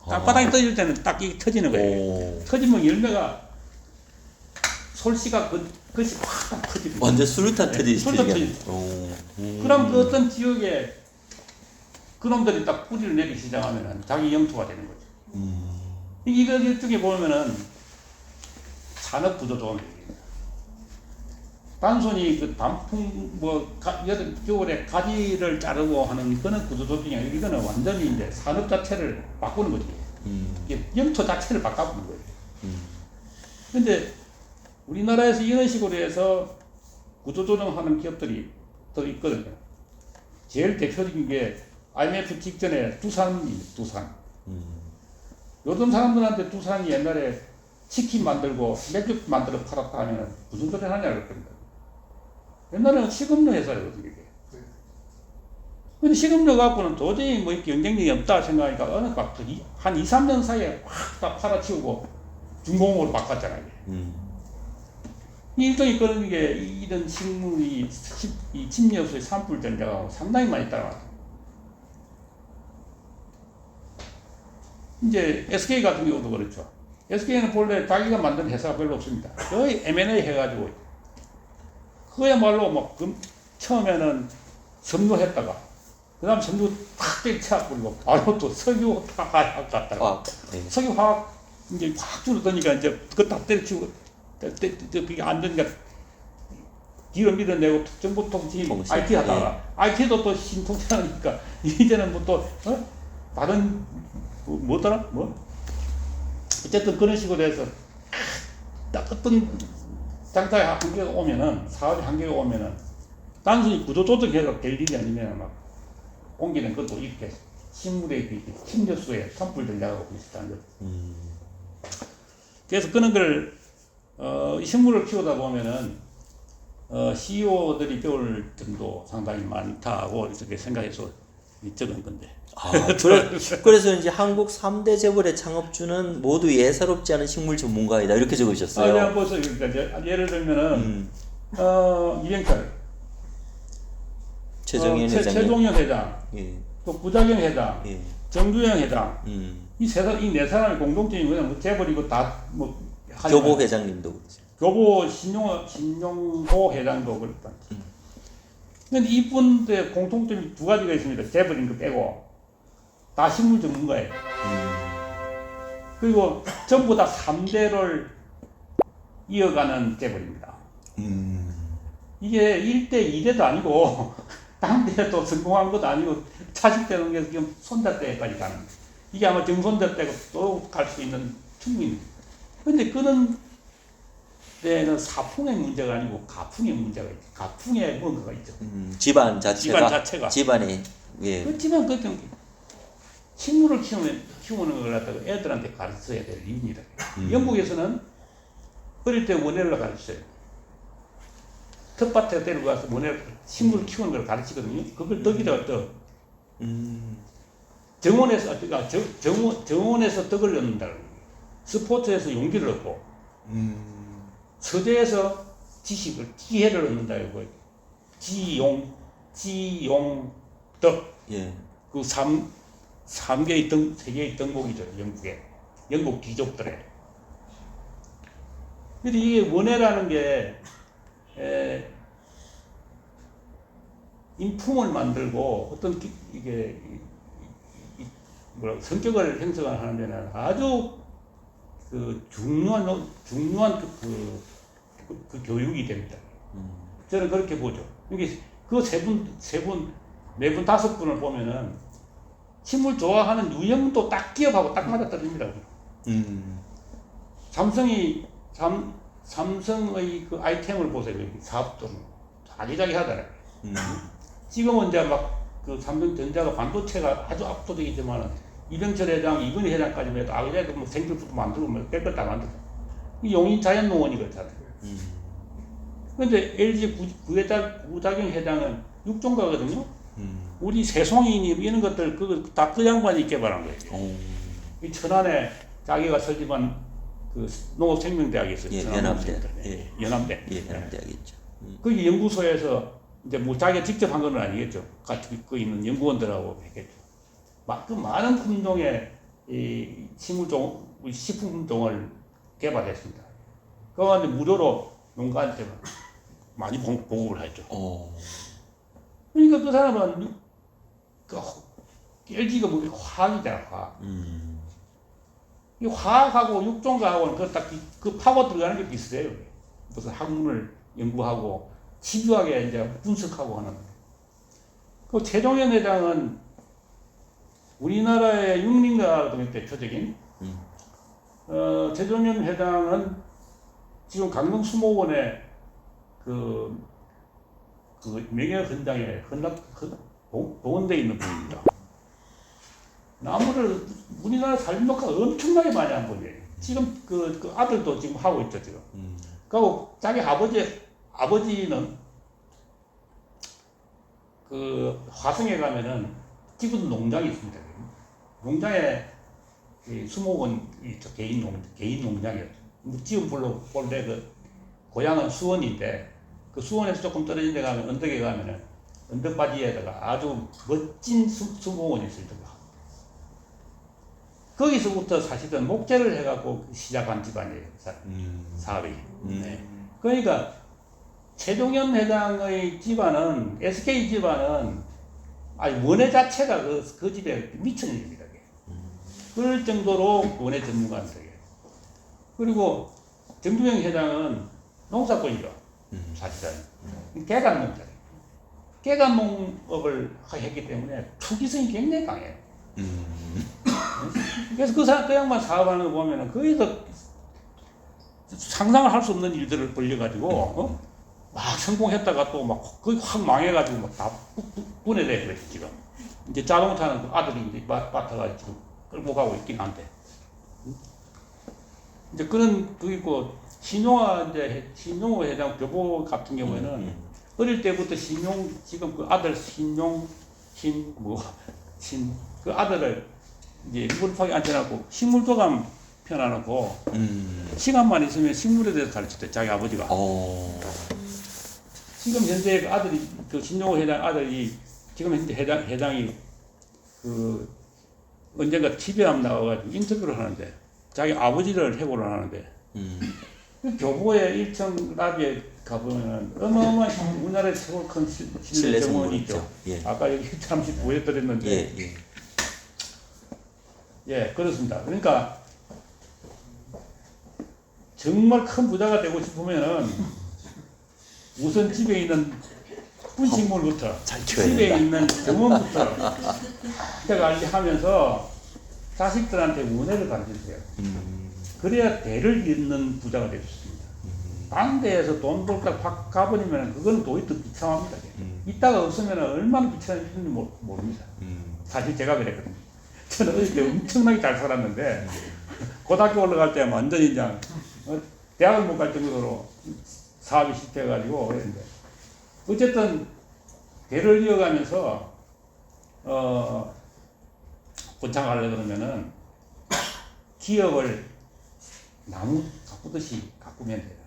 땅바닥에 떨어질 때는 딱 이게 터지는 거예요. 오. 터지면 열매가 솔씨가 그것이 확 터지는 거예요. 완전 수류탄 터지듯이 수류탄 터지게. 터지죠. 오. 그럼 그 어떤 지역에 그놈들이 딱 뿌리를 내리기 시작하면은 자기 영토가 되는 거죠. 이거 이쪽에 보면은 산업 구조 조합입니다. 단순히 그 단풍 여름 겨울에 가지를 자르고 하는 그런 구조 조정이 아니라 이거는 완전히 이제 산업 자체를 바꾸는 거지. 이게 영토 자체를 바꿔보는 거예요. 근데 우리나라에서 이런 식으로 해서 구조 조정하는 기업들이 더 있거든요. 제일 대표적인 게 IMF 직전에 두산입니다. 두산. 요즘 사람들한테 두산이 옛날에 치킨 만들고 맥주 만들어 팔았다 하면 무슨 소리 하냐 그럴 겁니다. 옛날에는 식음료 회사였거든요, 이게. 근데 식음료 갖고는 도저히 뭐 경쟁력이 없다 생각하니까 어느 한 2, 3년 사이에 확 다 팔아치우고 중공업으로 바꿨잖아요. 일종의 그런 게 이런 식물이 이 침례수의 산불 전자가 상당히 많이 따라왔어요. 이제 SK 같은 경우도 그렇죠. SK는 본래 자기가 만든 회사가 별로 없습니다. 거의 M&A 해가지고 그야말로 막 처음에는 섬유했다가 그 다음 섬유 탁 때려쳐버리고 바로 또 석유화학 갔다가 석유화학 이제 확 줄어드니까 이제 그거 다 때려치고 그게 안 되니까 뒤로 밀어내고 정보통신 IT 하다가 IT도 또 신통치하니까 이제는 뭐 또 다른 뭐더라? 어쨌든 그런 식으로 해서 딱 어떤 장사의 한계가 오면은 사업의 한계가 오면은 단순히 구조 조정해서 될 일이 아니면 막 옮기는 것도 이렇게 식물의 침료수에 산불들 나가고 비슷한 거. 그래서 그런 걸 식물을 키우다 보면은 CEO들이 배울 점도 상당히 많다고 이렇게 생각해서 적은 건데. 그래서 이제 한국 3대 재벌의 창업주는 모두 예사롭지 않은 식물 전문가이다 이렇게 적으셨어요. 그냥 벌써 그러니까 예를 들면은 이병철, 최정현 회장, 최종현 회장, 예. 또 구자경 회장, 예. 정주영 회장, 이 네 사람의 공통점이 뭐냐, 뭐 재벌이고 다 뭐 교보 회장님도 그렇죠. 교보 신용호 회장도 그렇다. 근데 이분들 공통점이 두 가지가 있습니다. 재벌인 거 빼고 다 식물 전문가예요. 그리고 전부 다 3대를 이어가는 재벌입니다. 이게 1대, 2대도 아니고 당대도 성공한 것도 아니고 차식되는 게 지금 손자 때까지 가는 거예요. 이게 아마 정손자 때고 또 갈 수 있는 충분히. 근데 그런 때는 사풍의 문제가 아니고 가풍의 문제가 있죠. 가풍의 뭔가가 있죠. 집안 자체가 집안에 예. 그렇지만 그 식물을 키우는 걸 갖다가 애들한테 가르쳐야 될 이유입니다. 영국에서는 어릴 때 원예를 가르쳐요. 텃밭에 데리고 가서 식물을 키우는 걸 가르치거든요. 그걸 덕이라고 떡. 정원에서 덕을 얻는다. 스포츠에서 용기를 얻고, 서재에서 지혜를 얻는다. 지용덕. 예. 그 3개의 세 개의 덕목이죠. 영국 귀족들의. 근데 이게 원예라는 게, 인품을 만들고 어떤 이게 성격을 형성하는 데는 아주 그 중요한 그 교육이 됩니다. 저는 그렇게 보죠. 이게 그 네 분, 다섯 분을 보면은 식물 좋아하는 유형도 딱 기업하고 딱 맞아 떨어집니다. 삼성의 그 아이템을 보세요. 사업도 자기자기 하더라고요. 지금은 이제 막 그 삼성전자가 반도체가 아주 압도적이지만 이병철 회장, 이건희 회장까지 해도 아기자기도 뭐 생필품도 만들고 뭐 별걸 다 만들고 이 용인 자연농원이 그렇잖아요. 그런데 LG 구자경 회장은 육종가거든요. 우리 새송이니 이런 것들 그거 다 그 양반이 개발한 거예요. 이 천안에 자기가 설립한 그 농업생명대학이 있어요. 예, 천안 연합대. 농업생명대. 예. 연합대. 예, 연합대학이죠. 그 연구소에서 이제 뭐 자기가 직접 한 건 아니겠죠. 같이 그 있는 연구원들하고 했겠죠. 그 많은 품종의 이 식물종, 식품종을 개발했습니다. 그거 무료로 농가한테 많이 보급을 했죠. 그러니까 그 사람은 그 LG가 뭐 화학이잖아, 화학. 이 화학하고 육종과학은 그 파고 들어가는 게 비슷해요. 무슨 학문을 연구하고 집요하게 이제 분석하고 하는. 그 최종현 회장은 우리나라의 육림과 대표적인 최종현 회장은 지금 강릉 수목원에 그 명예헌장에 동원되어 있는 분입니다. 나무를 우리나라 살림노가 엄청나게 많이 한 분이에요. 지금 그 아들도 지금 하고 있죠, 지금. 그리고 자기 아버지는 그 화성에 가면은 기분 농장이 있습니다. 농장에 수목원 개인 농장이에요. 지금 본래 그 고향은 수원인데 그 수원에서 조금 떨어진 데 가면 언덕에 가면은 언덕바지에다가 아주 멋진 수목원이 있습니다. 거기서부터 사실은 목재를 해갖고 시작한 집안이에요. 사업이. 네. 그러니까 최종현 회장의 집안은 SK 집안은 아니 원예 자체가 그 집에 미친 일입니다. 그럴 정도로 원예 전문가입니다. 그리고 정두영 회장은 농사꾼이죠. 사실은 개간농장. 개간농업을 했기 때문에 투기성이 굉장히 강해요. 그래서 그 양반 사업하는 거 보면은 거기서 상상을 할 수 없는 일들을 벌려가지고 막 성공했다가 또 막 거의 확 망해가지고 막 다 분해돼 그랬지 지금. 이제 자동차는 그 아들이 이제 맡아가지고 지금 끌고 가고 있긴 한데. 이제 그런 그 있고 신용호 회장 교보 같은 경우에는 어릴 때부터 지금 그 아들 그 아들을 이제 무릎팍에 앉혀놓고 식물도감 펴놔놓고 시간만 있으면 식물에 대해서 가르쳤대 자기 아버지가. 지금 현재 그 아들이 그 신용호 회장 아들이 지금 현재 회장이 그 언젠가 TV에 한번 나와가지고 인터뷰를 하는데 자기 아버지를 해고를 하는데 그 교보의 1층 라비에 가보면은 어마어마한 우리나라의 최고 큰 실내 정원이 있죠. 예. 아까 여기 잠시 보여드렸는데 예, 그렇습니다. 그러니까 정말 큰 부자가 되고 싶으면은 우선 집에 있는 분식물부터 집에 있는 정원부터 관리하면서 자식들한테 은혜를 가르쳐주세요. 그래야 대를 잇는 부자가 될 수 있습니다. 당대에서 돈 벌다 확 가버리면 그건 도저히 더 비참합니다. 이따가 없으면 얼마나 비참한지 모릅니다. 사실 제가 그랬거든요. 저는 어릴 때 엄청나게 잘 살았는데 고등학교 올라갈 때 완전히 그냥 대학을 못 갈 정도로 사업이 실패해가지고 그랬는데 어쨌든 대를 이어가면서 번창하려고 그러면은 기업을 나무 가꾸듯이 가꾸면 돼요.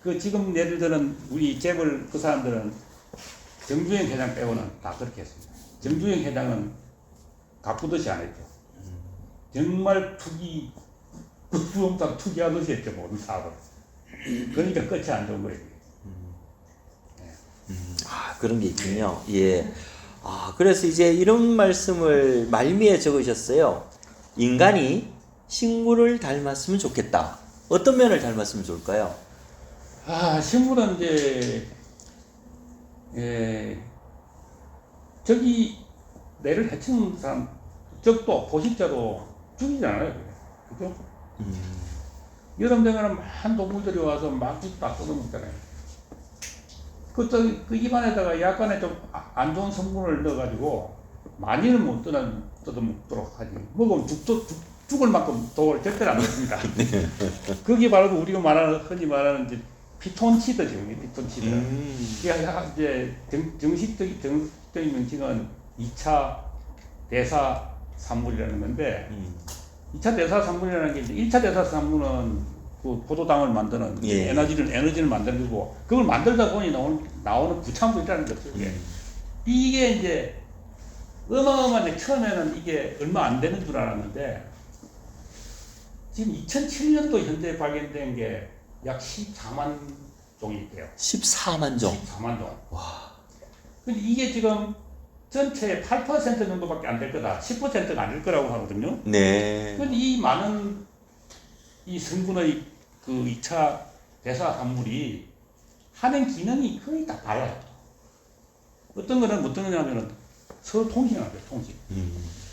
그 지금 예를 들은 우리 재벌 그 사람들은 정주영 회장 빼고는 다 그렇게 했습니다. 정주영 회장은 가꾸듯이 안 했죠. 정말 부동산 투기하듯이 했죠, 모든 사업을. 그러니까 끝이 안 좋은 거예요. 그런 게 있군요. 예. 그래서 이제 이런 말씀을 말미에 적으셨어요. 인간이 식물을 닮았으면 좋겠다. 어떤 면을 닮았으면 좋을까요? 식물은 이제 저기 내를 해치는 사람, 적도 포식자도 죽이잖아요. 그죠? 여름 되면 많은 동물들이 와서 막 다 뜯어먹잖아요. 그 입안에다가 약간의 좀 안 좋은 성분을 넣어가지고 많이는 못 뜯어먹도록 하지. 먹으면 죽을 만큼 독을 절대로 안 넣습니다. 그게 바로 우리가 흔히 말하는 이제 피톤치드죠. 피톤치드. 이제 정식적인 명칭은 2차 대사 산물이라는 건데 2차 대사 산물이라는 게 이제 1차 대사 산물은 그 포도당을 만드는 예. 에너지를 만드는 거고 그걸 만들다 보니 나오는 부产물이라는 거죠. 이게 이제 어마어마한데 처음에는 이게 얼마 안 되는 줄 알았는데 지금 2007년도 현재 발견된 게 약 14만 종이 돼요. 14만 종. 14만 종. 와. 근데 이게 지금 전체의 8% 정도밖에 안 될 거다. 10%가 안 될 거라고 하거든요. 네. 근데 이 많은 이 성분의 그 2차 대사 산물이 하는 기능이 거의 다 달라요. 어떤 거냐면은 서로 통신을 해요, 통신.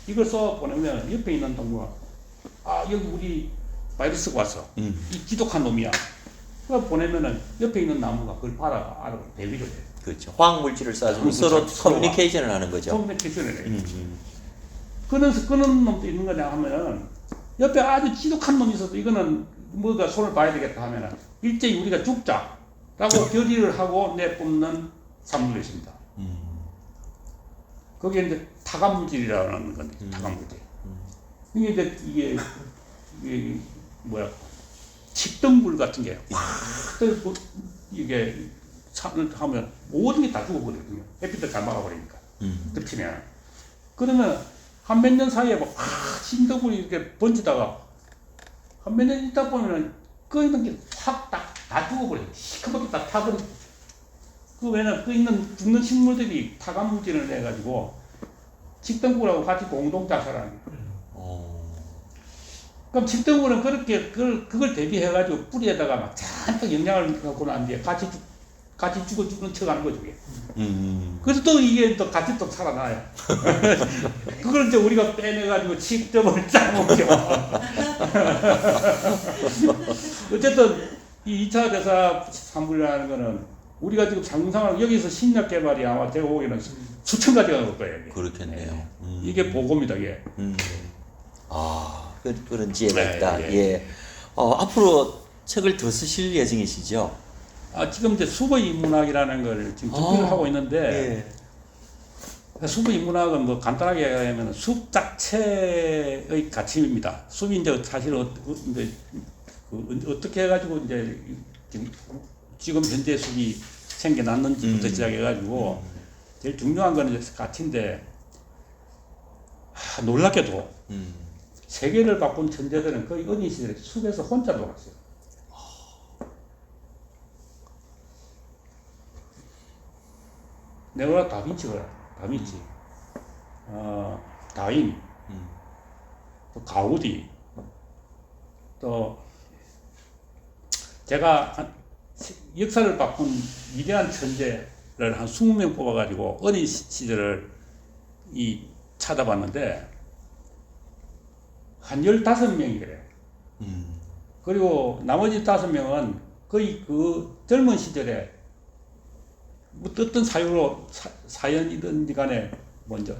이걸 써 보내면 옆에 있는 동물가 여기 우리 바이러스가 왔어. 이 지독한 놈이야. 그걸 보내면은 옆에 있는 나무가 그걸 알아 대비를 해. 그렇죠. 화학 물질을 쏴주면 서로 커뮤니케이션을 하는 거죠. 커뮤니케이션을 해. 끄는 놈도 있는 거냐 하면은 옆에 아주 지독한 놈이 있어도 이거는 뭐가 손을 봐야 되겠다 하면은 일제히 우리가 죽자라고 결의를 하고 내뿜는 산물이 있습니다. 거기에 이제 타감물질이라는 건데 타감물질. 이게 뭐야 칡등불 같은 게 확 이게 산을 하면 모든 게 다 죽어버리거든요. 햇빛을 잘 막아버리니까 덮치면. 그러면 한 몇 년 사이에 막 칡등불이 이렇게 번지다가 한 몇 년 있다 보면은 그 있는 게 확 다 죽어버려요. 시커멓게 다 타버리고. 그 외에는 그 있는 죽는 식물들이 타감물질을 내가지고 칡등불하고 같이 공동 자살하는 거예요. 그럼 칡등불은 그렇게 그걸 대비해가지고 뿌리에다가 막 잔뜩 영양을 갖고 난 뒤에 같이 죽는 척 하는 거죠, 이게. 그래서 또 이게 또 같이 또 살아나요. 그걸 이제 우리가 빼내가지고 칡점을 짜먹죠. 어쨌든 이 2차 대사 산물이라는 거는 우리가 지금 상상하는 여기서 신약 개발이 아마 제가 보기에는 수천 가지가 나올 거예요. 이게. 그렇겠네요. 이게 보고입니다, 이게. 그런 지혜가 네, 있다. 예. 예. 앞으로 책을 더 쓰실 예정이시죠? 지금 이제 수거인문학이라는 걸 지금 준비를 하고 있는데, 수거인문학은 뭐 간단하게 얘기하면 숲 자체의 가침입니다. 숲이 이제 사실 이제 어떻게 해가지고 이제 지금 현재 숲이 생겨났는지부터 시작해가지고 제일 중요한 거는 이제 가치인데, 놀랍게도 세계를 바꾼 천재들은 거의 어린 시절에 숲에서 혼자 놀았어요. 레오나르도 다빈치, 다윈, 또 가우디, 또 제가 역사를 바꾼 위대한 천재를 한 20명 뽑아가지고 어린 시절을 찾아봤는데 한 15명이 그래요. 그리고 나머지 5명은 거의 그 젊은 시절에 뭐 어떤 사연이든지 간에 먼저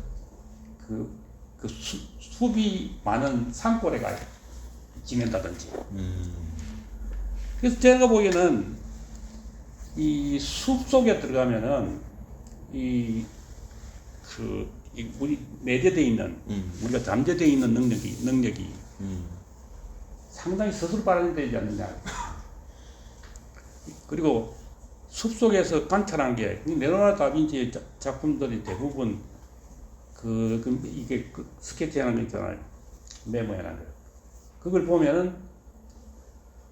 그 숲이 많은 산골에 가 지낸다든지. 그래서 제가 보기에는 이 숲 속에 들어가면은 우리 내재되어 있는 우리가 잠재되어 있는 능력이 상당히 스스로 발현되지 않느냐. 그리고 숲 속에서 관찰한 게 레오나르도 다빈치의 작품들이 대부분 이게 스케치하는 거 있잖아요. 메모해놓은 거. 그걸 보면은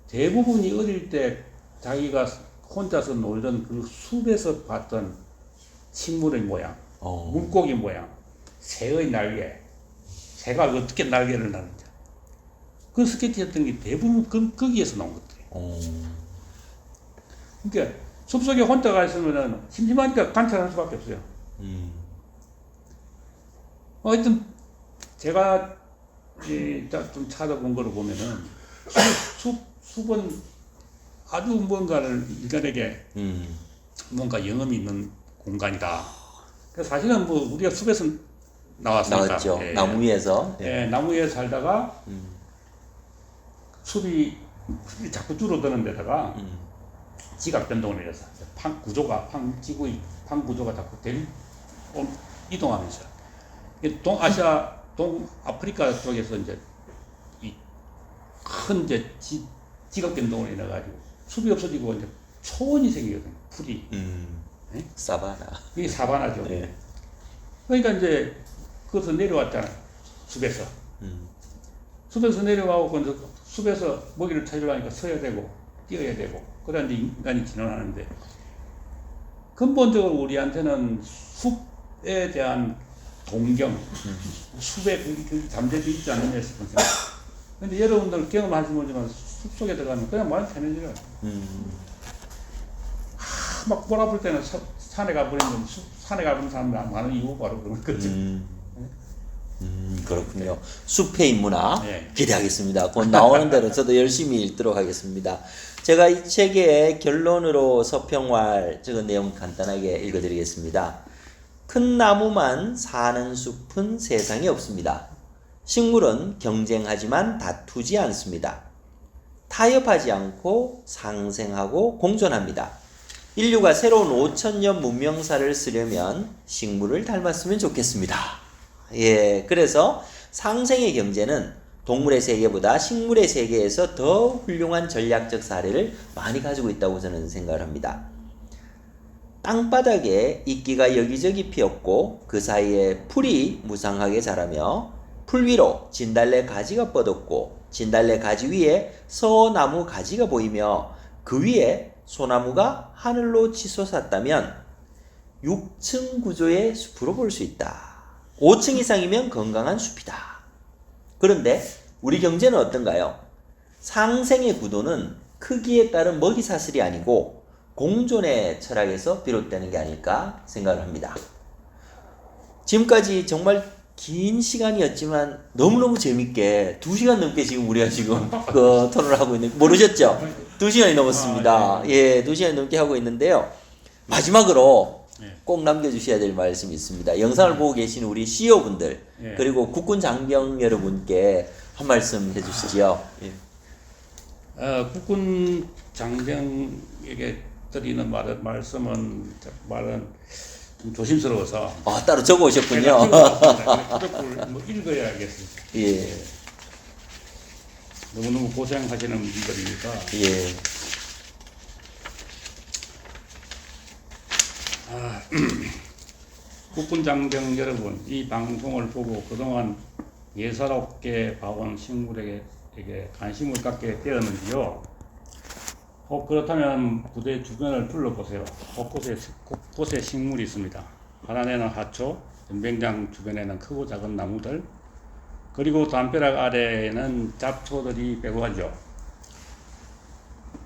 대부분이 어릴 때 자기가 혼자서 놀던 그 숲에서 봤던 식물의 모양, 물고기 모양, 새의 날개, 새가 어떻게 날개를 나는지 그 스케치했던 게 대부분 거기에서 나온 것들이에요. 그러니까 숲속에 혼자 가 있으면은 심심하니까 관찰할 수밖에 없어요. 하여튼 제가 좀 찾아본 거를 보면은 숲은 아주 뭔가를 인간에게 뭔가 영험이 있는 공간이다. 그래서 사실은 뭐 우리가 숲에서 나왔으니까. 나왔죠. 예, 나무 위에서. 예, 나무 위에 살다가 숲이 자꾸 줄어드는 데다가 지각 변동을 일어서 지구의 판 구조가 자꾸 이동하면서 동아시아 동아프리카 쪽에서 이제 이 큰 이제 지각 변동을 인해가지고 숲이 없어지고 이제 초원이 생기거든요. 풀이. 네? 사바나. 이게 사바나죠. 예. 그러니까 이제 그것서 내려왔잖아요. 숲에서. 숲에서 내려가고 그 숲에서 먹이를 찾으려니까 서야 되고 뛰어야 되고 그래야 이제 인간이 진화하는데 근본적으로 우리한테는 숲에 대한 동경, 숲에 그 잠재되어 있지 않느냐 싶은 생각. 근데 여러분들 경험하시면 모르지만 숲속에 들어가면 그냥 많이 편해져요. 막 볼 아플 때는 산에 가버리면 산에 가버리는 사람 많은 이유가 바로 그런 거죠. 그렇군요. 숲의 인문학 네. 기대하겠습니다. 곧 나오는 대로 저도 열심히 읽도록 하겠습니다. 제가 이 책의 결론으로 서평활 적은 내용 간단하게 읽어드리겠습니다. 큰 나무만 사는 숲은 세상에 없습니다. 식물은 경쟁하지만 다투지 않습니다. 타협하지 않고 상생하고 공존합니다. 인류가 새로운 5천년 문명사를 쓰려면 식물을 닮았으면 좋겠습니다. 예, 그래서 상생의 경제는 동물의 세계보다 식물의 세계에서 더 훌륭한 전략적 사례를 많이 가지고 있다고 저는 생각을 합니다. 땅바닥에 이끼가 여기저기 피었고 그 사이에 풀이 무상하게 자라며 풀 위로 진달래 가지가 뻗었고 진달래 가지 위에 서나무 가지가 보이며 그 위에 소나무가 하늘로 치솟았다면 6층 구조의 숲으로 볼 수 있다. 5층 이상이면 건강한 숲이다. 그런데 우리 경제는 어떤가요? 상생의 구도는 크기에 따른 먹이사슬이 아니고 공존의 철학에서 비롯되는 게 아닐까 생각을 합니다. 지금까지 정말 긴 시간이었지만 너무너무 재밌게 2시간 넘게 지금 우리가 지금 그 토론을 하고 있는, 모르셨죠? 2시간이 넘었습니다. 예, 2시간 넘게 하고 있는데요. 마지막으로 꼭 남겨주셔야 될 말씀이 있습니다. 영상을 보고 계신 우리 CEO분들 그리고 국군 장병 여러분께 한 말씀 해주시죠. 예. 국군 장병에게 드리는 말씀은 좀 조심스러워서 따로 적어 오셨군요. 뭐 읽어야겠습니다. 예. 너무너무 고생하시는 분들이니까. 예. 국군 장병 여러분, 이 방송을 보고 그동안 예사롭게 봐온 식물에게 관심을 갖게 되었는지요. 그렇다면 부대 주변을 둘러보세요. 곳곳에 식물이 있습니다. 하단에는 하초, 연병장 주변에는 크고 작은 나무들, 그리고 담벼락 아래에는 잡초들이 배고하죠.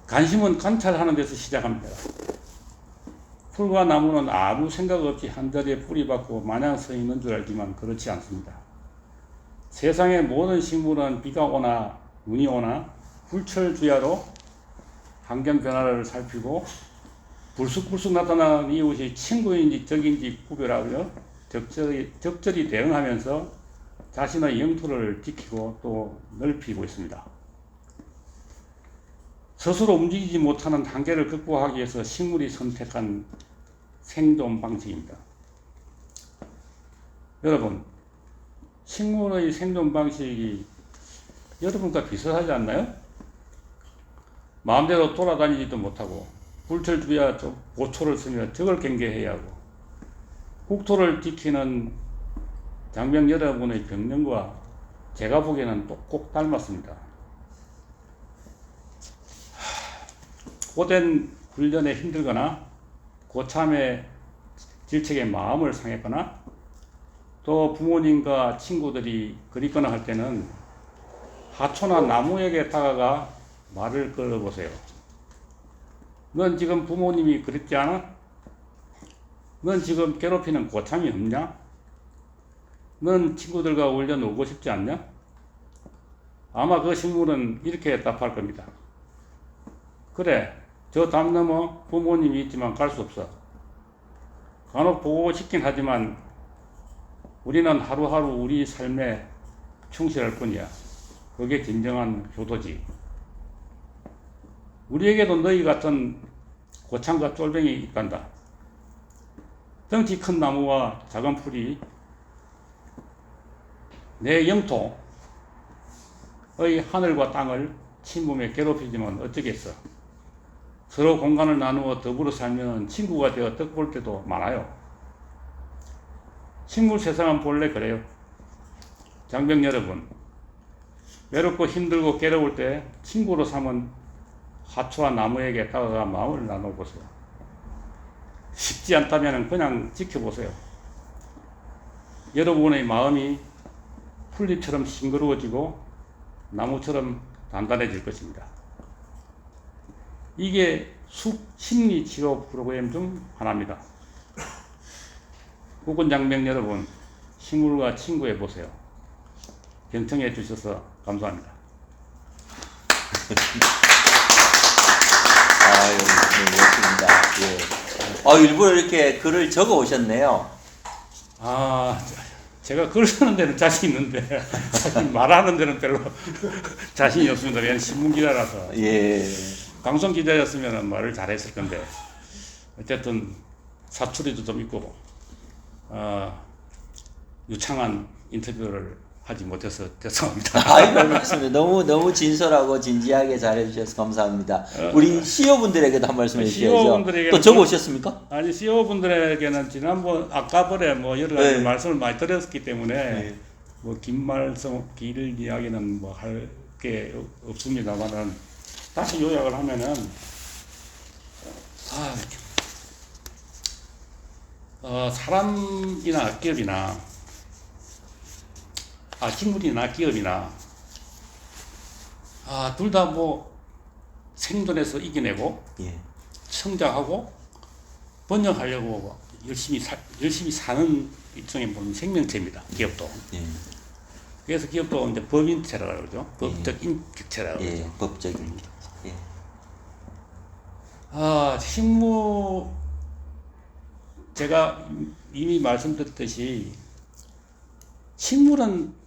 관심은 관찰하는 데서 시작합니다. 풀과 나무는 아무 생각 없이 한자리에 뿌리 박고 마냥 서 있는 줄 알지만 그렇지 않습니다. 세상의 모든 식물은 비가 오나 눈이 오나 불철주야로 환경 변화를 살피고 불쑥불쑥 나타나는 이웃이 친구인지 적인지 구별하며 적절히 대응하면서 자신의 영토를 지키고 또 넓히고 있습니다. 스스로 움직이지 못하는 한계를 극복하기 위해서 식물이 선택한 생존 방식입니다. 여러분, 식물의 생존 방식이 여러분과 비슷하지 않나요? 마음대로 돌아다니지도 못하고 불철주야 보초를 쓰며 적을 경계해야 하고 국토를 지키는 장병 여러분의 병력과 제가 보기에는 꼭 닮았습니다. 고된 훈련에 힘들거나 고참의 질책에 마음을 상했거나 또 부모님과 친구들이 그립거나 할 때는 하초나 나무에게 다가가 말을 걸어보세요. 넌 지금 부모님이 그립지 않아? 넌 지금 괴롭히는 고참이 없냐? 넌 친구들과 훈련 오고 싶지 않냐? 아마 그 식물은 이렇게 답할 겁니다. 그래, 저 담 넘어 부모님이 있지만 갈 수 없어. 간혹 보고 싶긴 하지만 우리는 하루하루 우리 삶에 충실할 뿐이야. 그게 진정한 효도지. 우리에게도 너희 같은 고참과 쫄병이 있단다. 덩치 큰 나무와 작은 풀이 내 영토의 하늘과 땅을 침범해 괴롭히지만 어쩌겠어. 서로 공간을 나누어 더불어 살면 친구가 되어 떡볼 때도 많아요. 식물 세상은 본래 그래요. 장병 여러분, 외롭고 힘들고 괴로울 때 친구로 삼은 하초와 나무에게 다가가 마음을 나눠보세요. 쉽지 않다면 그냥 지켜보세요. 여러분의 마음이 풀잎처럼 싱그러워지고 나무처럼 단단해질 것입니다. 이게 숲 심리 치료 프로그램 중 하나입니다. 국군 장병 여러분, 식물과 친구해 보세요. 경청해 주셔서 감사합니다. 아유, 네, 멋집니다. 예. 일부러 이렇게 글을 적어 오셨네요. 제가 글 쓰는 데는 자신 있는데 말하는 데는 별로 자신이 없습니다. 그냥 신문 기자라서. 예. 방송 기자였으면 말을 잘했을 건데 어쨌든 사투리도 좀 있고 유창한 인터뷰를 하지 못해서 죄송합니다. 아이고, 맞습니다. 너무 진솔하고 진지하게 잘해주셔서 감사합니다. 우리 CEO분들에게도 한 말씀 해주셔야죠. 또 적어 오셨습니까? 아니, CEO분들에게는 지난번 아까번에 뭐 여러 가지 네. 말씀을 많이 드렸기 때문에 네. 뭐 긴 말씀, 길 이야기는 뭐 할 게 없습니다만은 다시 요약을 하면은 사람이나 기업이나 식물이나 기업이나 둘 다 뭐 생존해서 이겨내고 예. 성장하고 번영하려고 열심히 사는 일종의 뭐 생명체입니다. 기업도. 예. 그래서 기업도 이제 법인체라고 그러죠. 법적 인격체라고 예. 그러죠. 법적인. 예. 식물 제가 이미 말씀드렸듯이 식물은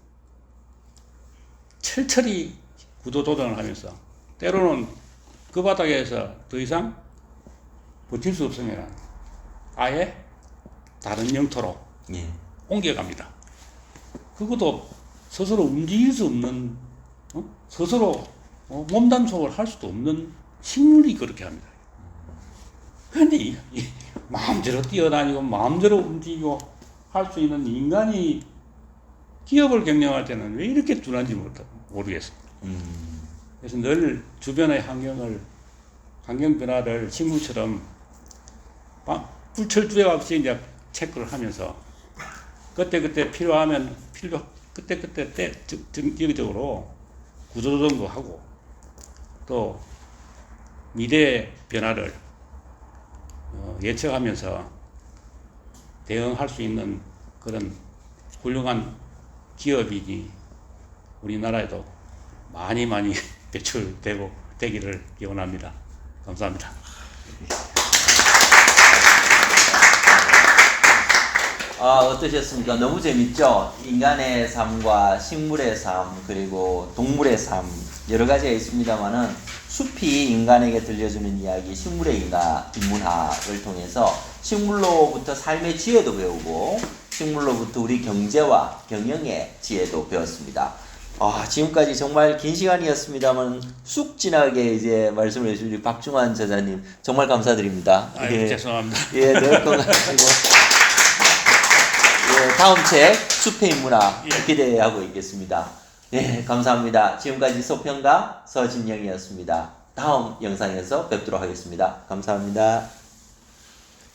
철저히 구조조정을 하면서 때로는 그 바닥에서 더 이상 버틸 수 없으면 아예 다른 영토로 예. 옮겨갑니다. 그것도 스스로 움직일 수 없는, 스스로 몸단속을 할 수도 없는 식물이 그렇게 합니다. 그런데 마음대로 뛰어다니고 마음대로 움직이고 할 수 있는 인간이 기업을 경영할 때는 왜 이렇게 둔한지 모르겠어요. 그래서 늘 주변의 환경 변화를 식물처럼 불철주야 없이 이제 체크를 하면서 그때 필요하면 그때 정기적으로 구조조정도 하고 또 미래의 변화를 예측하면서 대응할 수 있는 그런 훌륭한 기업이니 우리나라에도 많이 되기를 기원합니다. 감사합니다. 어떠셨습니까? 너무 재밌죠? 인간의 삶과 식물의 삶, 그리고 동물의 삶, 여러 가지가 있습니다만은 숲이 인간에게 들려주는 이야기, 식물의 인문학을 통해서 식물로부터 삶의 지혜도 배우고 식물로부터 우리 경제와 경영의 지혜도 배웠습니다. 지금까지 정말 긴 시간이었습니다만 쑥 지나게 이제 말씀을 해주신 우리 박중환 저자님 정말 감사드립니다. 죄송합니다. 예, 늘 건강하시고 다음 책 숲의 인문학 기대하고 있겠습니다. 네, 감사합니다. 지금까지 소평가 서진영이었습니다. 다음 영상에서 뵙도록 하겠습니다. 감사합니다.